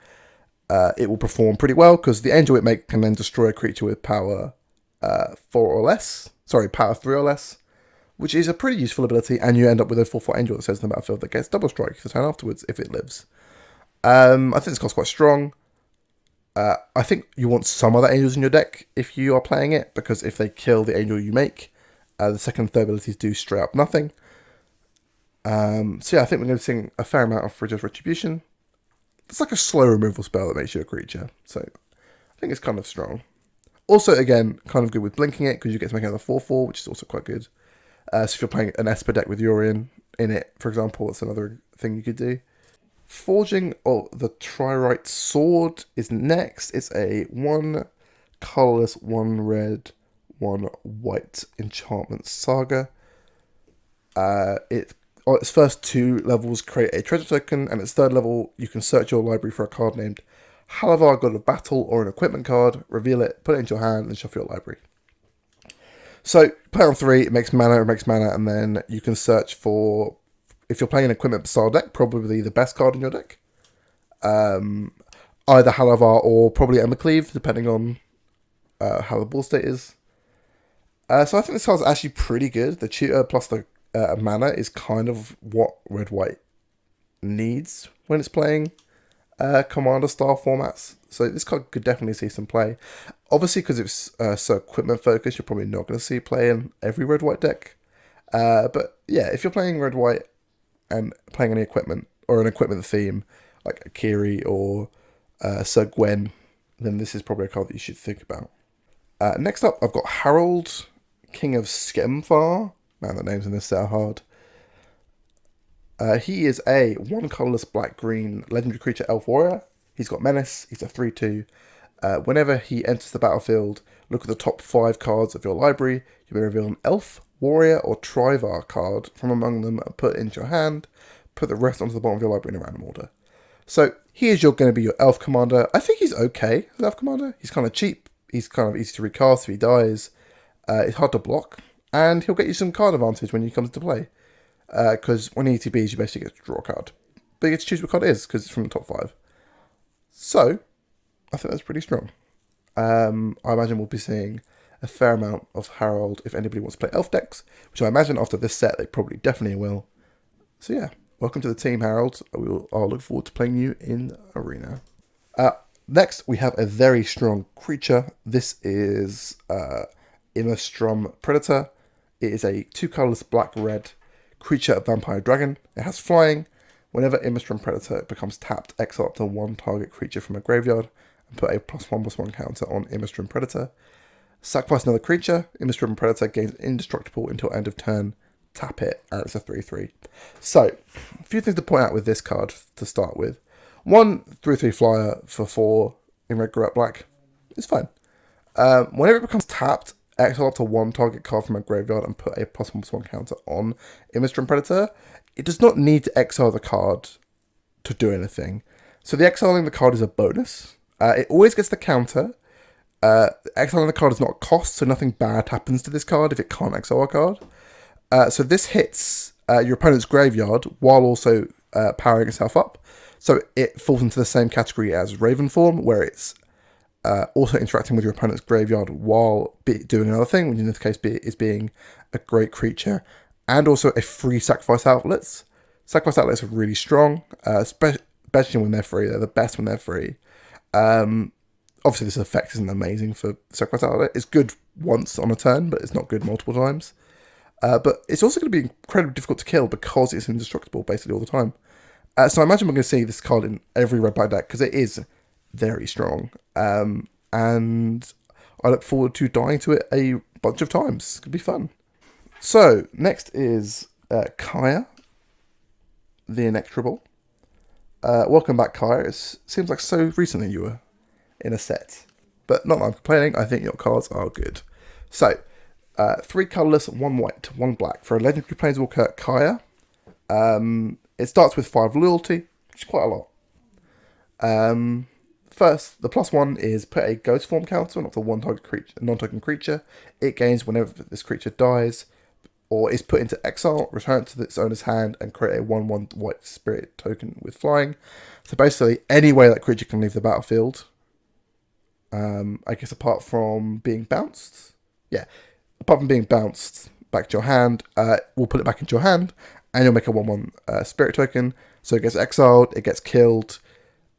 it will perform pretty well because the angel it makes can then destroy a creature with power 4 or less. Sorry, power 3 or less, which is a pretty useful ability, and you end up with a 4/4 angel that says in the battlefield that gets double strike the turn afterwards if it lives. I think this card's quite strong. I think you want some other angels in your deck if you are playing it, because if they kill the angel you make, the second and third abilities do straight up nothing. So yeah, I think we're going to be seeing a fair amount of Furijar's Retribution. It's like a slow removal spell that makes you a creature, so I think it's kind of strong. Also, again, kind of good with blinking it, because you get to make another 4/4, which is also quite good. So if you're playing an Esper deck with Yorion in it, for example, that's another thing you could do. Forging of the Tririte Sword is next. It's a 1 colorless, 1 red, 1 white enchantment saga. Its first 2 levels create a treasure token, and its third level you can search your library for a card named Halavar, God of Battle, or an equipment card, reveal it, put it into your hand, and shuffle your library. So, play on 3, it makes mana, and then you can search for, if you're playing an equipment style deck, probably the best card in your deck. Either Halavar or probably Embercleave, depending on how the ball state is. So I think this card's actually pretty good. The tutor plus the mana is kind of what red-white needs when it's playing commander style formats. So this card could definitely see some play. Obviously, because it's so equipment focused, you're probably not going to see play in every red-white deck. But yeah, if you're playing red-white and playing any equipment or an equipment theme like Akiri or Sir Gwen, then this is probably a card that you should think about. Next up, I've got Harold, King of Skemfar. Man, the names in this set are hard. He is a 1 colorless black-green legendary creature elf warrior. He's got menace. He's a 3/2. Whenever he enters the battlefield, look at the top 5 cards of your library. You may reveal an elf, warrior, or Trivar card from among them and put it into your hand. Put the rest onto the bottom of your library in a random order. So he is going to be your elf commander. I think he's okay as elf commander. He's kind of cheap. He's kind of easy to recast if he dies. It's hard to block. And he'll get you some card advantage when he comes to play. Because when he ETBs, you basically get to draw a card. But you get to choose what card it is, because it's from the top 5. So, I think that's pretty strong. I imagine we'll be seeing a fair amount of Harold if anybody wants to play elf decks, which I imagine after this set they probably definitely will. So yeah, welcome to the team, Harold. I'll look forward to playing you in Arena. Next, we have a very strong creature. This is Immerstrom Predator. It is a 2 colorless black-red creature vampire dragon. It has flying. Whenever Immerstrom Predator becomes tapped, exile up to 1 target creature from a graveyard and put a +1/+1 counter on Immerstrom Predator. Sacrifice another creature. Immerstrom Predator gains indestructible until end of turn. Tap it, and it's a 3/3. So, a few things to point out with this card to start with. 1 3/3 flyer for 4 in red, grey, black is fine. Whenever it becomes tapped, exile up to one target card from a graveyard and put a +1/+1 counter on Immigrant Predator, it does not need to exile the card to do anything. So the exiling the card is a bonus. It always gets the counter. Exiling the card is not a cost, so nothing bad happens to this card if it can't exile a card. So this hits your opponent's graveyard while also powering itself up. So it falls into the same category as Raven Form, where it's also interacting with your opponent's graveyard while doing another thing, which in this case is being a great creature, and also a free sacrifice outlets. Sacrifice outlets are really strong, especially when they're free. They're the best when they're free. Obviously, this effect isn't amazing for sacrifice outlet. It's good once on a turn, but it's not good multiple times. But it's also going to be incredibly difficult to kill because it's indestructible basically all the time. So I imagine we're going to see this card in every red-black deck because it is very strong. And I look forward to dying to it a bunch of times. It's going to be fun. So, next is Kaya, the Inexorable. Welcome back, Kaya. It seems like so recently you were in a set. But not that I'm complaining, I think your cards are good. So, 3 colourless, 1 white, 1 black. For a legendary planeswalker, Kaya. It starts with 5 loyalty, which is quite a lot. First, the +1 is put a ghost form counter on up to one target creature, non-token creature. It gains whenever this creature dies or is put into exile, return it to its owner's hand, and create a 1/1 white spirit token with flying. So basically, any way that creature can leave the battlefield, I guess apart from being bounced. Yeah, apart from being bounced back to your hand, we'll put it back into your hand, and you'll make a 1/1 spirit token. So it gets exiled, it gets killed,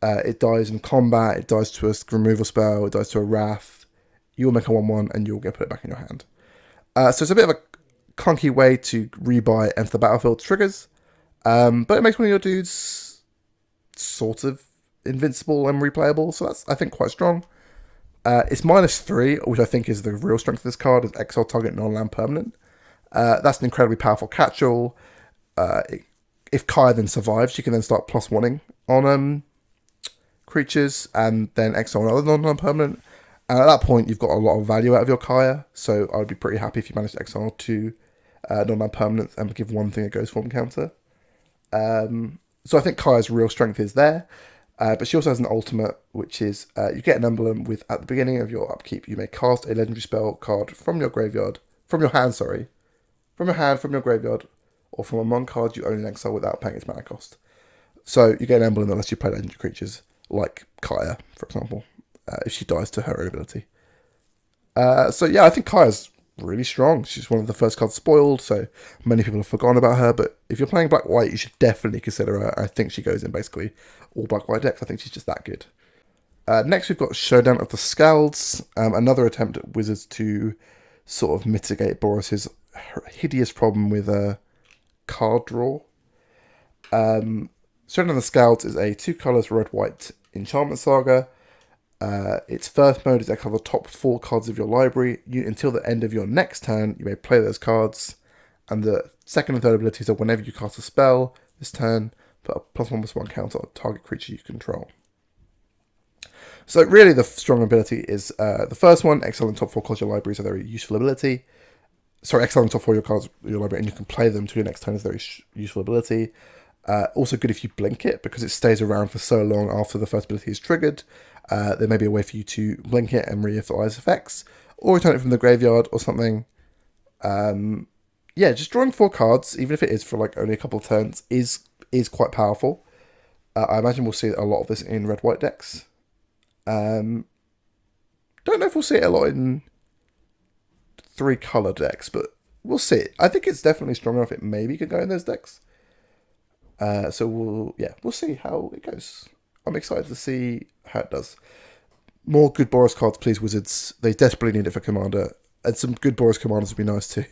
it dies in combat, it dies to a removal spell, it dies to a wrath. You'll make a 1/1 and you'll get put it back in your hand. So it's a bit of a clunky way to rebuy enter the battlefield triggers, but it makes one of your dudes sort of invincible and replayable, so that's, I think, quite strong. It's -3, which I think is the real strength of this card, is exile target non-land permanent. That's an incredibly powerful catch-all. If Kaya then survives, she can then start +1ing on creatures and then exile another non-land permanent. And at that point, you've got a lot of value out of your Kaya, so I would be pretty happy if you managed to exile 2 non-land permanents and give one thing a ghost form counter. So I think Kaya's real strength is there. But she also has an ultimate, which is you get an emblem with, at the beginning of your upkeep, you may cast a legendary spell card from your graveyard, from your hand, from your graveyard, or from among cards you own in exile without paying its mana cost. So you get an emblem unless you play legendary creatures, like Kaya, for example, if she dies to her own ability. So yeah, I think Kaya's really strong. She's one of the first cards spoiled, so many people have forgotten about her, but if you're playing black-white, you should definitely consider her. I think she goes in basically all black-white decks. I think she's just that good. Next, we've got Showdown of the Scalds, another attempt at Wizards to sort of mitigate Boris's hideous problem with card draw. Showdown of the Scalds is a 2 colours red-white enchantment saga. Its first mode is exile the top 4 cards of your library. Until the end of your next turn, you may play those cards. And the second and third abilities are whenever you cast a spell this turn, put a +1/+1 counter on target creature you control. So really the strong ability is the first one, exiling top 4 cards of your library is a very useful ability. Sorry, exiling top 4 of your cards of your library and you can play them to your next turn is a very useful ability. Also good if you blink it, because it stays around for so long after the first ability is triggered. There may be a way for you to blink it and re-utilize effects, or return it from the graveyard or something. Yeah, just drawing 4 cards, even if it is for like only a couple of turns, is quite powerful. I imagine we'll see a lot of this in red-white decks. Don't know if we'll see it a lot in 3-color decks, but we'll see. I think it's definitely strong enough it maybe could go in those decks. So we'll see how it goes. I'm excited to see how it does. More good Boros cards, please, Wizards. They desperately need it for Commander. And some good Boros Commanders would be nice too.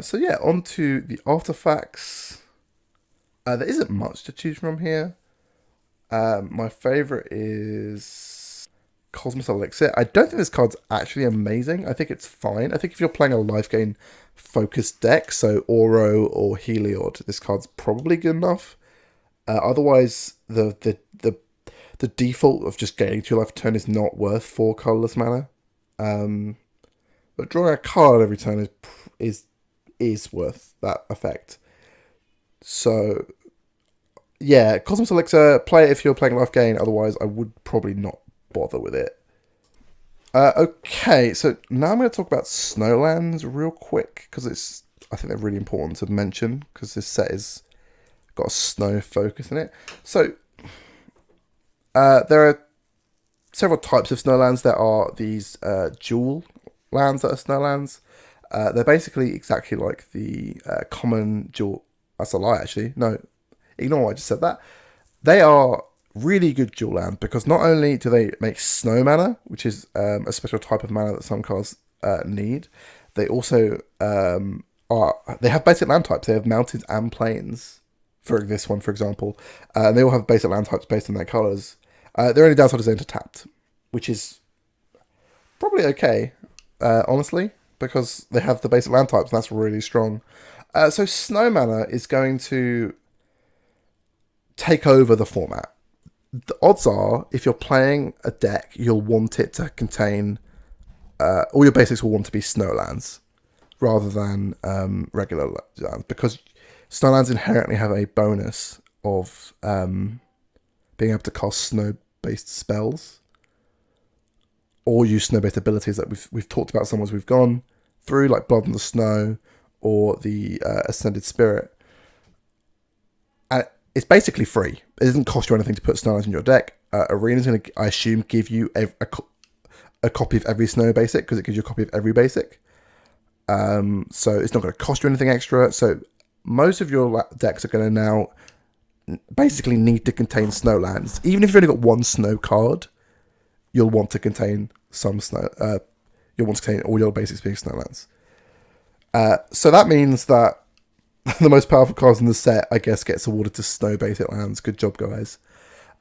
So yeah, on to the artifacts. There isn't much to choose from here. My favourite is Cosmos Elixir. I don't think this card's actually amazing. I think it's fine. I think if you're playing a life gain focused deck, so Oro or Heliod, this card's probably good enough. Otherwise, the default of just getting 2 life a turn is not worth 4 colourless mana. But drawing a card every turn is worth that effect. So yeah, Cosmo Selector, play it if you're playing life gain. Otherwise, I would probably not bother with it. Okay, so now I'm going to talk about Snowlands real quick because I think they're really important to mention because this set is got a snow focus in it. So there are several types of Snowlands. There are these dual lands that are Snowlands. They're basically exactly like the common dual. That's a lie, actually. No, ignore what I just said. That they are really good dual land because not only do they make snow mana, which is a special type of mana that some cards need, they also they have basic land types. They have mountains and plains. For this one, for example, and they all have basic land types based on their colors. Their only downside is they're tapped, which is probably okay, honestly, because they have the basic land types, and that's really strong. So Snow Mana is going to take over the format. The odds are, if you're playing a deck, you'll want it to contain all your basics will want to be Snowlands rather than regular lands, because Snowlands inherently have a bonus of being able to cast snow-based spells or use snow-based abilities that we've talked about some as we've gone through, like Blood on the Snow or the Ascended Spirit. And it's basically free. It doesn't cost you anything to put Snowlands in your deck. Arena's going to, I assume, give you a copy of every snow basic because it gives you a copy of every basic. So it's not going to cost you anything extra. So most of your decks are going to now basically need to contain Snowlands. Even if you've only got one snow card, you'll want to contain some snow. You'll want to contain all your basics being Snowlands. So that means that the most powerful cards in the set, I guess, gets awarded to snow basic lands. Good job, guys.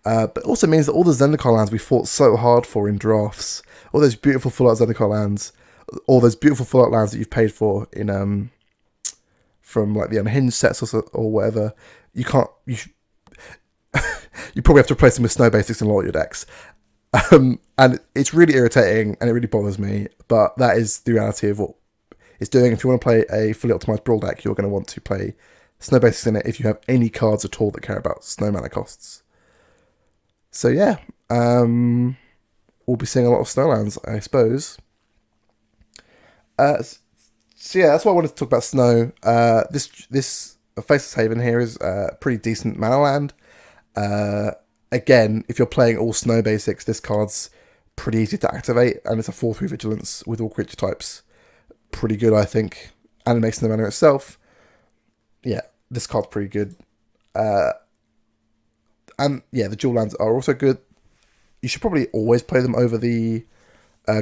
But it also means that all the Zendikar lands we fought so hard for in drafts, all those beautiful full-out Zendikar lands, all those beautiful full-out lands that you've paid for in from like the unhinged sets or whatever, you probably have to replace them with snow basics in a lot of your decks. And it's really irritating and it really bothers me, but that is the reality of what it's doing. If you want to play a fully optimized Brawl deck, you're going to want to play snow basics in it if you have any cards at all that care about snow mana costs. So yeah, we'll be seeing a lot of Snowlands, I suppose. So yeah, that's why I wanted to talk about Snow. This Faceless Haven here is a pretty decent mana land. Again, if you're playing all Snow basics, this card's pretty easy to activate, and it's a 4/3 Vigilance with all creature types. Pretty good, I think. And it makes the mana itself. Yeah, this card's pretty good. And yeah, the dual lands are also good. You should probably always play them over the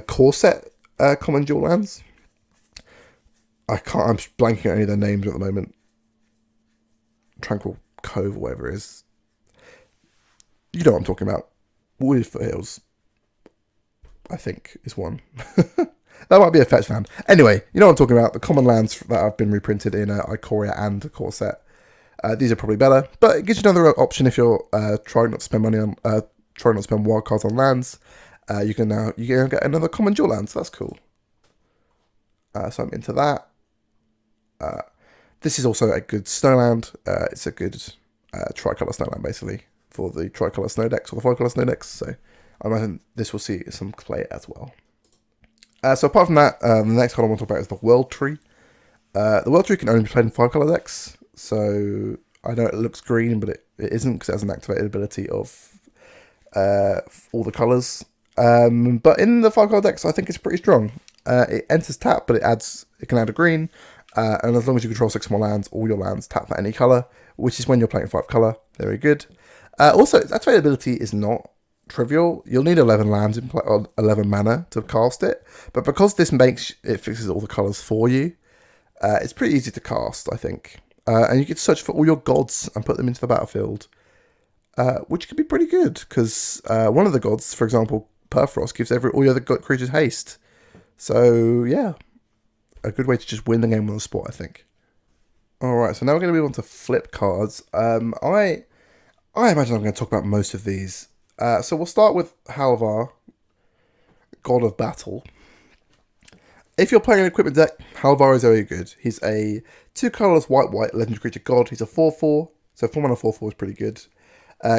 core set common dual lands. I'm blanking on any of their names at the moment. Tranquil Cove or whatever it is. You know what I'm talking about. Wooded Foothills, I think, is one. That might be a fetch land. Anyway, you know what I'm talking about. The common lands that have been reprinted in Ikoria and the core set. These are probably better, but it gives you another option if you're trying not to spend money on, trying not to spend wild cards on lands. You can get another common dual land, so that's cool. So I'm into that. This is also a good snowland. It's a good tricolor snowland, basically, for the tricolor snow decks or the five-color snow decks. So I imagine this will see some play as well. So apart from that, the next card I want to talk about is the World Tree. The World Tree can only be played in five-color decks. So I know it looks green, but it isn't because it has an activated ability of all the colours. But in the five-color decks, I think it's pretty strong. It enters tap, but it can add a green. And as long as you control 6 more lands, all your lands tap for any colour, which is when you're playing 5-color. Very good. Also, its activated ability is not trivial. You'll need 11 lands in play, or 11 mana to cast it. But because this fixes all the colours for you, it's pretty easy to cast, I think. And you can search for all your gods and put them into the battlefield, which could be pretty good, because one of the gods, for example, Perfrost, gives all your other creatures haste. So, yeah, a good way to just win the game on the spot, I think. Alright, so now we're going to move on to flip cards. I imagine I'm going to talk about most of these. So we'll start with Halvar, God of Battle. If you're playing an equipment deck, Halvar is very good. He's a 2 colorless white legendary creature god. He's a 4/4, so 4 mana 4/4 is pretty good.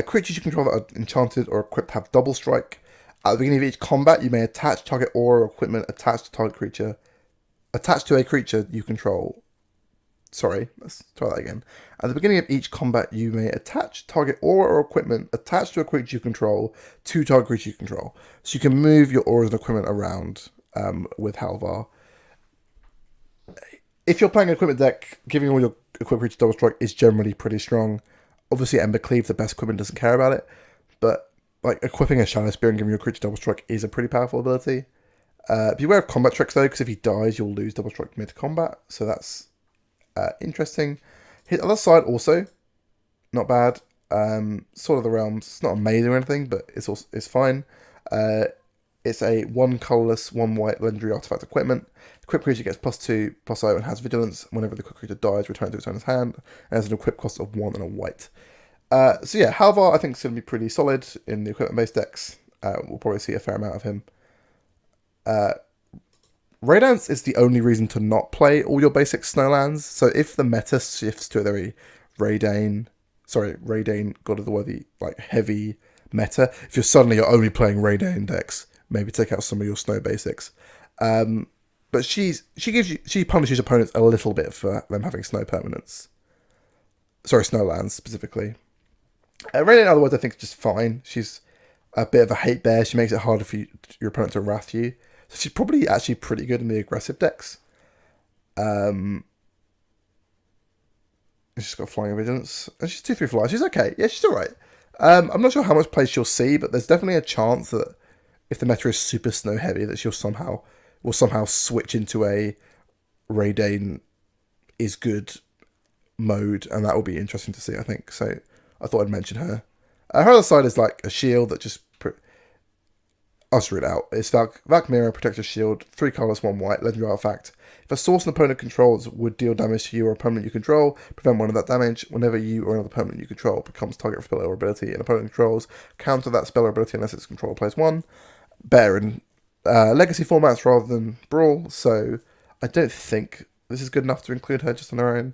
Creatures you control that are enchanted or equipped have double strike. At the beginning of each combat, you may attach target aura or equipment attached to target creature, attached to a creature you control. Sorry, let's try that again. At the beginning of each combat, you may attach target aura or equipment attached to a creature you control to target creature you control. So you can move your auras and equipment around with Halvar. If you're playing an equipment deck, giving all your equipped creatures double strike is generally pretty strong. Obviously, Embercleave, the best equipment, doesn't care about it, but like equipping a Shadow Spear and giving your creature double strike is a pretty powerful ability. Beware of combat tricks though, because if he dies, you'll lose double strike mid combat. So that's interesting. His other side also not bad. Sword of the Realms. It's not amazing or anything, but it's fine. It's a 1 colorless, 1 white legendary artifact equipment. Equipped creature gets +2/+0 and has vigilance. Whenever the equipped creature dies, return it to its owner's hand. And has an equip cost of 1 and a white. So yeah, Halvar I think is going to be pretty solid in the equipment-based decks. We'll probably see a fair amount of him. Raydance is the only reason to not play all your basic Snowlands. So if the meta shifts to a very Raydane, God of the Worthy, like heavy meta, if you're suddenly only playing Raydane decks, maybe take out some of your Snow basics. But she punishes opponents a little bit for them having Snow permanents. Sorry, Snowlands specifically. Raydane otherwise I think is just fine. She's a bit of a hate bear. She makes it harder for your opponent to wrath you. So she's probably actually pretty good in the aggressive decks. She's got flying vigilance. And she's 2/3 fly. She's okay. Yeah, she's alright. I'm not sure how much play she'll see, but there's definitely a chance that if the meta is super snow heavy, that she'll somehow switch into a Raydane is good mode, and that will be interesting to see, I think. So I thought I'd mention her. Her other side is like a shield that just... I'll just read it out. It's Valkmira, Protector Shield, 3 colorless, 1 white, legendary artifact. If a source an opponent controls would deal damage to you or opponent you control, prevent 1 of that damage. Whenever you or another opponent you control becomes target for spell or ability, and opponent controls, counter that spell or ability unless its controller plays 1. Better in legacy formats rather than Brawl, so I don't think this is good enough to include her just on her own.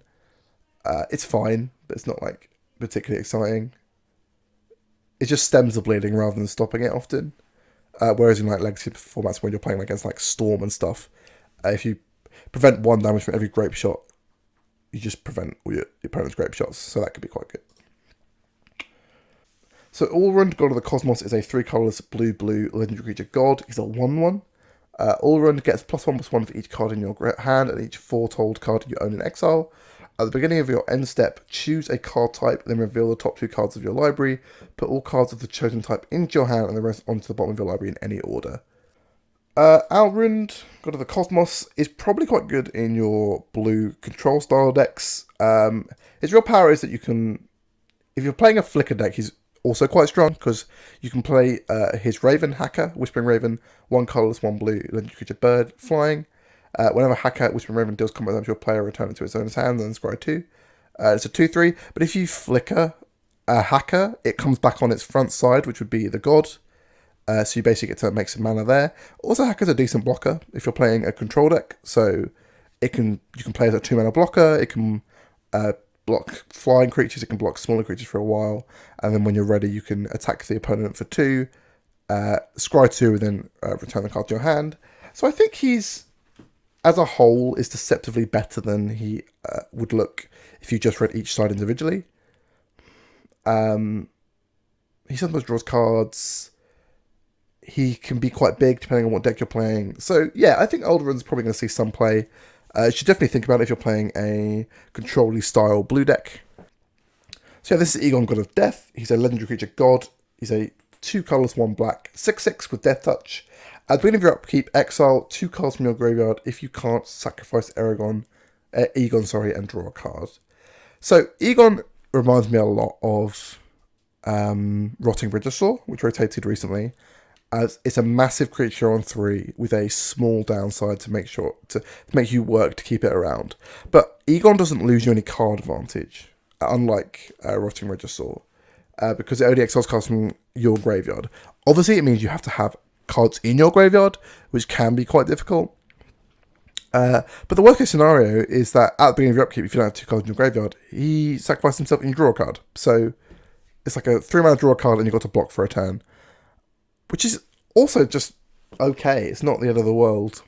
It's fine, but it's not like particularly exciting. It just stems the bleeding rather than stopping it often. Whereas in like legacy formats when you're playing against like Storm and stuff, if you prevent 1 damage from every grape shot, you just prevent all your opponent's grape shots, so that could be quite good. So Allrund, God of the Cosmos, is a 3 colorless blue legendary creature god. He's a 1/1. Allrund gets +1/+1 for each card in your hand and each 4 told card you own in exile. At the beginning of your end step, choose a card type, then reveal the top 2 cards of your library. Put all cards of the chosen type into your hand and the rest onto the bottom of your library in any order. Allrund, God of the Cosmos, is probably quite good in your blue control style decks. His real power is that you can... If you're playing a Flicker deck, he's also quite strong because you can play his Raven, Hacker, Whispering Raven, 1 colorless, 1 blue, legendary creature bird, flying. Whenever Hacker, Whispering Raven deals combat damage to a player, return it to its owner's hand and scry 2. It's a 2/3, but if you flicker a Hacker, it comes back on its front side, which would be the god. So you basically get to make some mana there. Also, Hacker's a decent blocker if you're playing a control deck, so you can play as a 2 mana blocker. It can block flying creatures, it can block smaller creatures for a while, and then when you're ready, you can attack the opponent for 2, scry 2, and then return the card to your hand. So I think he's, as a whole, is deceptively better than he would look if you just read each side individually. He sometimes draws cards. He can be quite big depending on what deck you're playing. So yeah, I think Alderun's probably going to see some play. You should definitely think about it if you're playing a control-y style blue deck. So yeah, this is Egon, God of Death. He's a legendary creature god. He's a 2 colorless, 1 black, 6/6 with Death Touch. At the beginning of your upkeep, exile 2 cards from your graveyard if you can't sacrifice Egon, and draw a card. So Egon reminds me a lot of Rotting Regisaur, which rotated recently, as it's a massive creature on 3 with a small downside to make you work to keep it around. But Egon doesn't lose you any card advantage, unlike Rotting Regisaur, because it only exiles cards from your graveyard. Obviously, it means you have to have cards in your graveyard, which can be quite difficult. But the worst case scenario is that at the beginning of your upkeep, if you don't have 2 cards in your graveyard, he sacrifices himself and you draw a card. So it's like a 3-mana draw a card and you've got to block for a turn, which is also just okay. It's not the end of the world.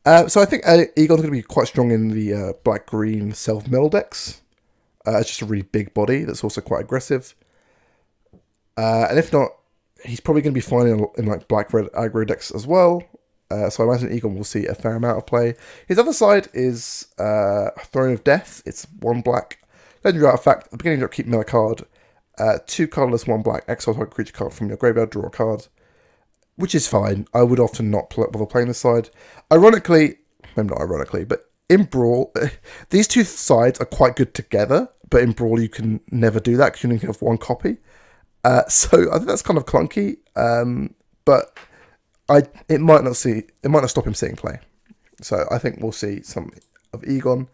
So I think Egon's going to be quite strong in the black-green self-mill decks. It's just a really big body that's also quite aggressive. And if not, he's probably going to be fine in like black-red aggro decks as well. So I imagine Egon will see a fair amount of play. His other side is Throne of Death. It's 1 black. Legendary artifact. At the beginning, you keep mill a card. 2 colorless, 1 black. Exile target creature card from your graveyard. Draw a card. Which is fine. I would often not bother playing this side. Ironically, maybe not ironically, but in Brawl, these two sides are quite good together. But in Brawl, you can never do that because you only have 1 copy. So I think that's kind of clunky. But it might not stop him seeing play. So I think we'll see some of Egon.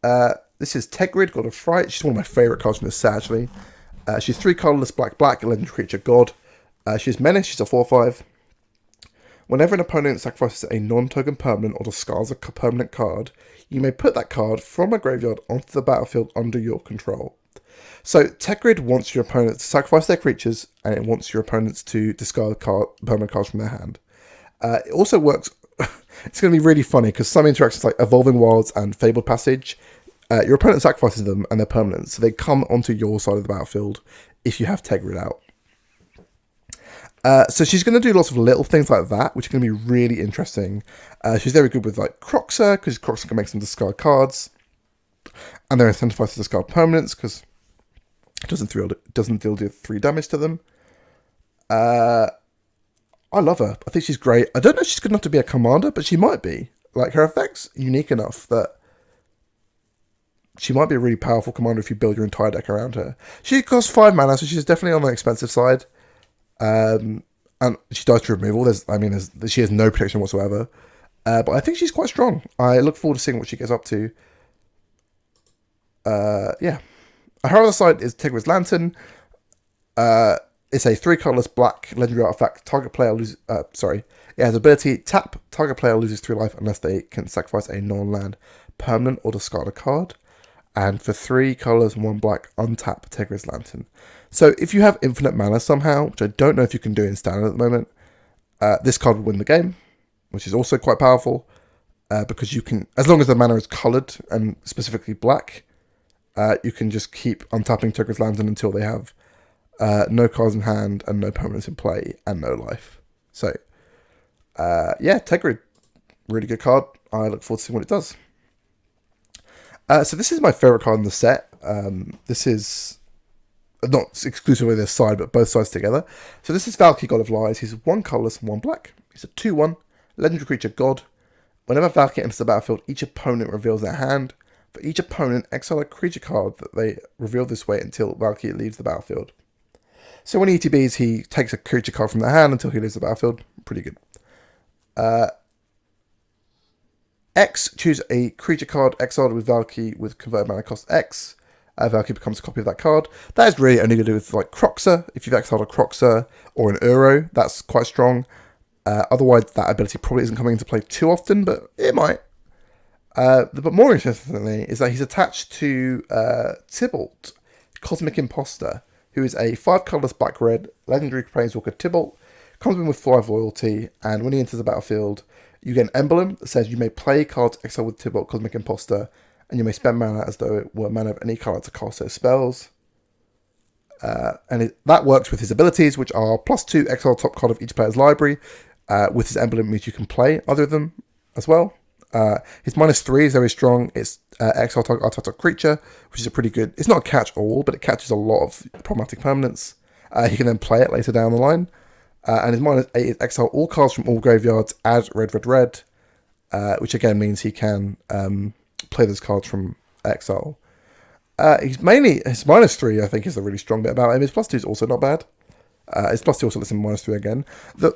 This is Tegrid, God of Fright. She's one of my favourite cards from this set, actually. She's 3 colorless, black, a legendary creature god. She's Menace, she's a 4/5. Whenever an opponent sacrifices a non-token permanent or discards a permanent card, you may put that card from a graveyard onto the battlefield under your control. So Tegrid wants your opponent to sacrifice their creatures, and it wants your opponents to discard permanent cards from their hand. It also works. It's going to be really funny because some interactions like Evolving Wilds and Fabled Passage, your opponent sacrifices them and they're permanent, so they come onto your side of the battlefield if you have Tegrid out. So she's going to do lots of little things like that, which are going to be really interesting. She's very good with like Croxer, because Croxer can make them discard cards, and they're incentivized to discard permanents because it doesn't deal 3 damage to them. I love her. I think she's great. I don't know if she's good enough to be a commander, but she might be. Like, her effect's unique enough that she might be a really powerful commander if you build your entire deck around her. She costs 5 mana, so she's definitely on the expensive side. And she dies to removal. She has no protection whatsoever. But I think she's quite strong. I look forward to seeing what she gets up to. Yeah. Her other side is Tegrid's Lantern. It's a 3 colorless black legendary artifact. Target player loses. It has ability tap. Target player loses 3 life unless they can sacrifice a non-land permanent or discard a card. And for 3 colors and 1 black, untap Tegrid's Lantern. So if you have infinite mana somehow, which I don't know if you can do in standard at the moment, this card will win the game, which is also quite powerful. Because you can, as long as the mana is coloured and specifically black, you can just keep untapping Tegrid's Lantern until they have no cards in hand and no permanents in play and no life. So, Tegrid, really good card. I look forward to seeing what it does. So this is my favourite card in the set. This is not exclusively this side, but both sides together. So this is Valky, God of Lies. He's 1 colourless and 1 black. He's a 2/1 legendary creature god. Whenever Valky enters the battlefield, each opponent reveals their hand. For each opponent, exile a creature card that they reveal this way until Valky leaves the battlefield. So when he ETBs, he takes a creature card from their hand until he leaves the battlefield. Pretty good. X, choose a creature card exiled with Valky with converted mana cost X. Valky becomes a copy of that card. That is really only going to do with like Croxer. If you've exiled a Croxer or an Uro, that's quite strong. Otherwise, that ability probably isn't coming into play too often, but it might. But more interestingly is that he's attached to Tybalt, Cosmic Imposter, who is a 5 colorless black-red legendary Planeswalker Tybalt. Comes in with 5 loyalty, and when he enters the battlefield, you get an emblem that says you may play cards exiled with Tybalt, Cosmic Imposter, and you may spend mana as though it were mana of any color to cast those spells. That works with his abilities, which are +2 exile top card of each player's library. With his emblem, means you can play other of them as well. His -3 is very strong. It's exile target artifact creature, which is a pretty good. It's not a catch-all, but it catches a lot of problematic permanents. He can then play it later down the line. And his -8 is exile all cards from all graveyards, add red, which again means he can play those cards from exile. He's mainly his -3. I think is the really strong bit about him. His +2 is also not bad. His +2 also lets him -3 again.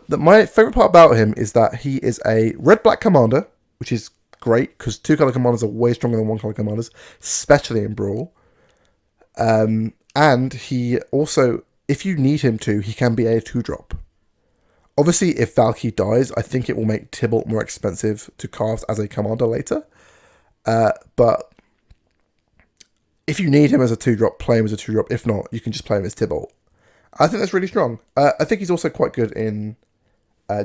My favorite part about him is that he is a red-black commander, which is great because 2-color commanders are way stronger than 1-color commanders, especially in Brawl. And he also, if you need him to, he can be a 2-drop. Obviously, if Valky dies, I think it will make Tybalt more expensive to cast as a commander later. But if you need him as a 2-drop, play him as a 2-drop. If not, you can just play him as Tybalt. I think that's really strong. I think he's also quite good in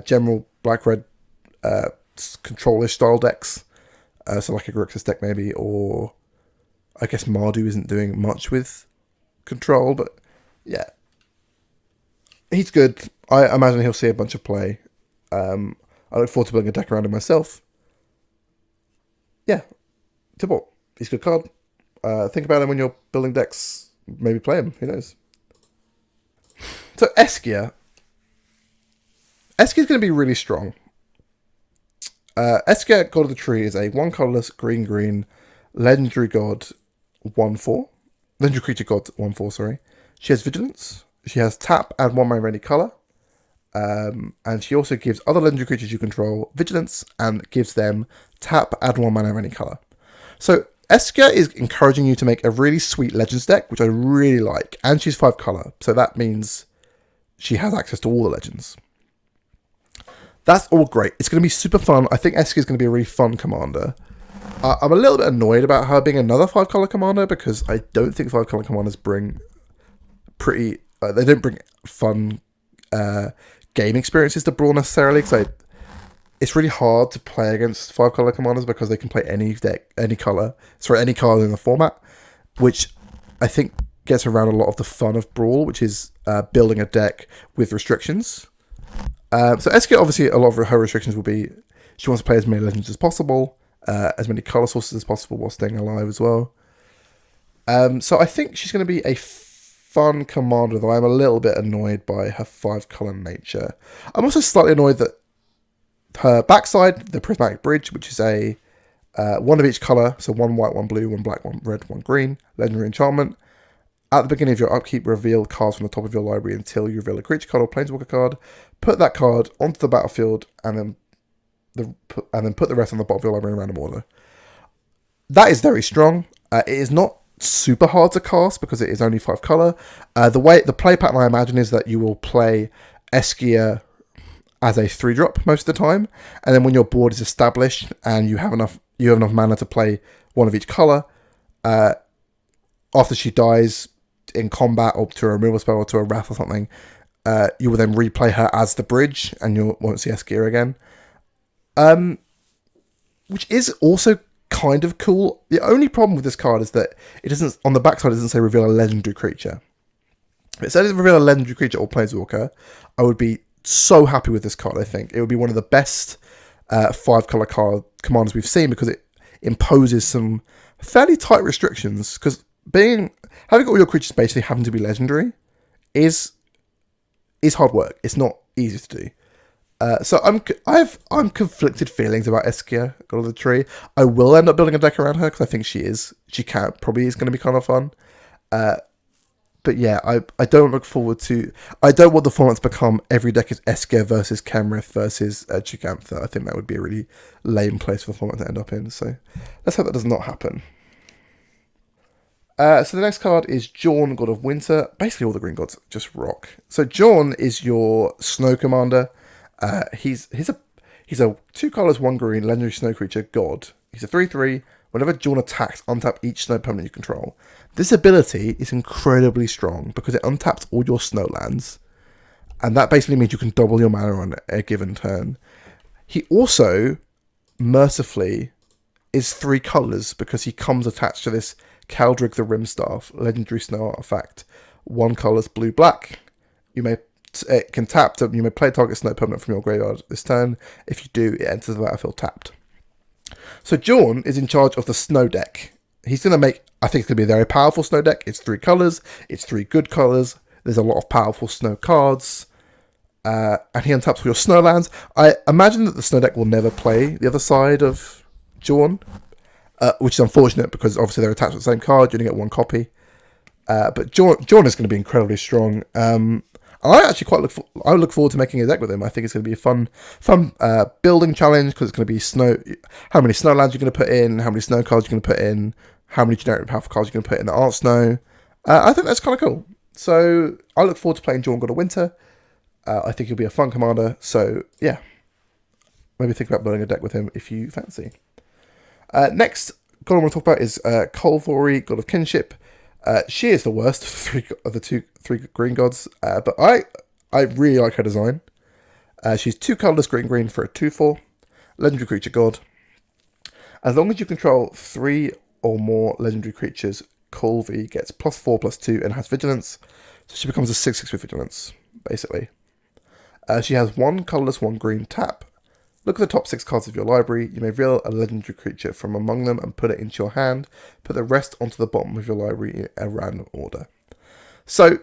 general black-red control-ish style decks. So like a Grixis deck maybe, or I guess Mardu isn't doing much with control, but yeah. He's good. I imagine he'll see a bunch of play. I look forward to building a deck around him myself. Yeah, Tybalt. He's a good card. Think about him when you're building decks. Maybe play him. Who knows? So Eskia. Eskia's going to be really strong. Eskia, God of the Tree, is a 1-colorless green legendary god 1/4. Legendary creature god 1/4, sorry. She has Vigilance. She has tap, add 1 mana of any color. And she also gives other legendary creatures you control Vigilance and gives them tap, add 1 mana of any color. So Eskia is encouraging you to make a really sweet Legends deck, which I really like. And she's 5 color, so that means she has access to all the Legends. That's all great. It's going to be super fun. I think Eskia is going to be a really fun commander. I'm a little bit annoyed about her being another 5-color commander because I don't think 5-color commanders bring pretty... they don't bring fun game experiences to Brawl necessarily. Because it's really hard to play against 5-color commanders because they can play any deck, any card in the format, which I think gets around a lot of the fun of Brawl, which is building a deck with restrictions. So Eskia, obviously, a lot of her restrictions will be she wants to play as many Legends as possible, as many color sources as possible while staying alive as well. So I think she's going to be a fun commander, though I'm a little bit annoyed by her 5-color nature. I'm also slightly annoyed that her backside, the Prismatic Bridge, which is a 1 of each color, so 1 white, 1 blue, 1 black, 1 red, 1 green, legendary enchantment. At the beginning of your upkeep, reveal cards from the top of your library until you reveal a creature card or planeswalker card. Put that card onto the battlefield and then put the rest on the bottom of your library in random order. That is very strong. It is not super hard to cast because it is only 5 color. The play pattern I imagine is that you will play Eskia as a 3-drop most of the time, and then when your board is established and you have enough mana to play 1 of each color, after she dies in combat or to a removal spell or to a wrath or something, you will then replay her as the bridge and you won't see Eskia again. Which is also kind of cool. The only problem with this card is that it doesn't, on the backside, it doesn't say reveal a legendary creature. If it says reveal a legendary creature or planeswalker, I would be so happy with this card. I think it would be one of the best 5-color commanders we've seen because it imposes some fairly tight restrictions. Because having all your creatures basically having to be legendary is hard work. It's not easy to do. So I'm conflicted feelings about Eskia, God of the Tree. I will end up building a deck around her because I think she probably is going to be kind of fun. But yeah, I don't look forward to... I don't want the format to become every deck is Eskia versus Kenrith versus Jegantha. I think that would be a really lame place for the format to end up in. So let's hope that does not happen. So the next card is Jorn, God of Winter. Basically all the green gods just rock. So Jorn is your snow commander. He's a 2 colors, 1 green, legendary snow creature god. He's a 3/3. Whenever Jorn attacks, untap each snow permanent you control. This ability is incredibly strong because it untaps all your snow lands. And that basically means you can double your mana on a given turn. He also, mercifully, is 3 colors because he comes attached to this Kaldheim the Rimstaff, legendary snow artifact. 1 colorless blue-black. You may play target snow permanent from your graveyard this turn. If you do, it enters the battlefield tapped. So Jorn is in charge of the snow deck. He's going to make, I think it's going to be a very powerful snow deck. It's 3 colors. It's 3 good colors. There's a lot of powerful snow cards. And he untaps all your snow lands. I imagine that the snow deck will never play the other side of Jorn, which is unfortunate because obviously they're attached to the same card. You only get 1 copy. But Jorn is going to be incredibly strong. I actually I look forward to making a deck with him. I think it's going to be a fun building challenge because it's going to be how many snow lands you're going to put in, how many snow cards you're going to put in, how many generic powerful cards you're going to put in the Art Snow. I think that's kind of cool. So I look forward to playing Jorn, God of Winter. I think he'll be a fun commander, so yeah, maybe think about building a deck with him if you fancy. Next god I want to talk about is Kaldheim, God of Kinship. She is the worst of the three green gods, but I really like her design. She's 2 colorless green for a 2/4 legendary creature god. As long as you control 3 or more legendary creatures, Kaldheim gets +4/+2 and has vigilance, so she becomes a 6/6 with vigilance, basically. She has 1 colorless, 1 green tap. Look at the top 6 cards of your library. You may reveal a legendary creature from among them and put it into your hand. Put the rest onto the bottom of your library in a random order. So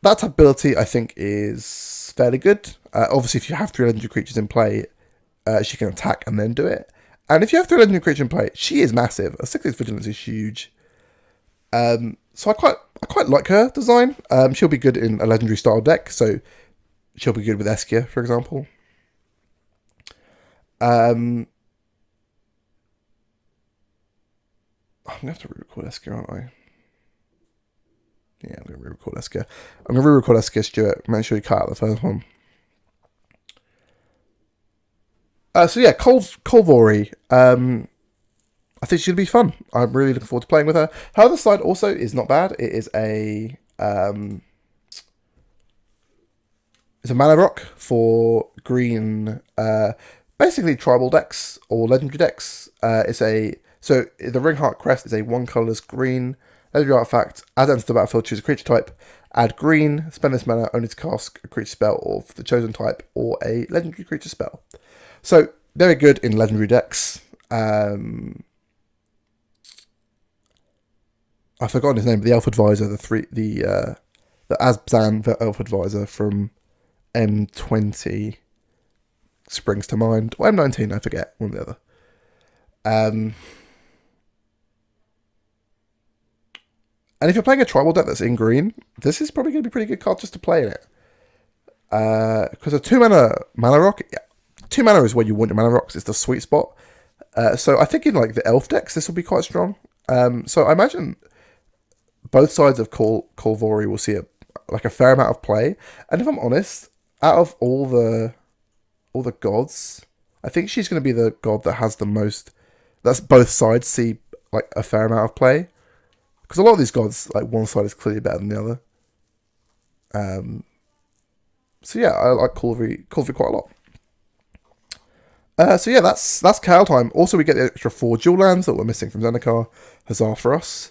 that ability, I think, is fairly good. Obviously, if you have 3 legendary creatures in play, she can attack and then do it. And if you have 3 legendary creatures in play, she is massive. A 6/6 vigilance is huge. So I quite like her design. She'll be good in a legendary style deck, so she'll be good with Eskia, for example. I'm going to have to re-record Eskia, aren't I? Yeah, I'm going to re-record Eskia. I'm going to re-record Eskia, Stuart. Make sure you cut out the first one. So yeah, Kaldheim. I think she'll be fun. I'm really looking forward to playing with her. Her other side also is not bad. It is it's a mana rock for green, basically tribal decks or legendary decks. So the Ringheart Crest is a 1 colorless green legendary artifact. As it enters the battlefield, choose a creature type. Add green. Spend this mana only to cast a creature spell of the chosen type or a legendary creature spell. So very good in legendary decks. I've forgotten his name, but the Elf Advisor, the Azbzan, the Elf Advisor from M20 springs to mind. Or M19, I forget, one or the other. And if you're playing a tribal deck that's in green, this is probably going to be a pretty good card just to play in it. Because a 2 mana rock, 2 mana is where you want your mana rocks. It's the sweet spot. So I think in like the elf decks, this will be quite strong. So I imagine both sides of Kaldheim will see a fair amount of play. And if I'm honest, out of all the gods, I think she's going to be the god that has the most. That's both sides see like a fair amount of play. Because a lot of these gods, like one side is clearly better than the other. So yeah, I like Kaldheim quite a lot. So yeah, that's Kaldheim. Also, we get the extra 4 dual lands that we're missing from Zendikar. Huzzah for us.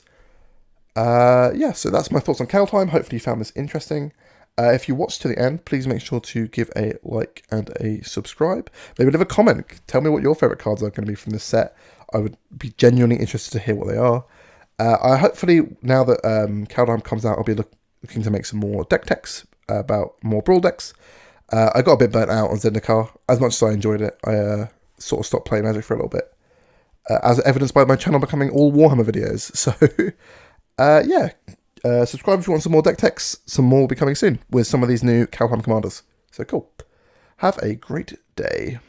Yeah, so that's my thoughts on Kaldheim. Hopefully you found this interesting. If you watched to the end, please make sure to give a like and a subscribe. Maybe leave a comment. Tell me what your favourite cards are going to be from this set. I would be genuinely interested to hear what they are. I hopefully, now that Kaldheim comes out, I'll be looking to make some more deck techs about more Brawl decks. I got a bit burnt out on Zendikar. As much as I enjoyed it, I sort of stopped playing Magic for a little bit. As evidenced by my channel becoming all Warhammer videos. So, yeah. Subscribe if you want some more deck techs. Some more will be coming soon with some of these new Kaldheim commanders. So cool. Have a great day.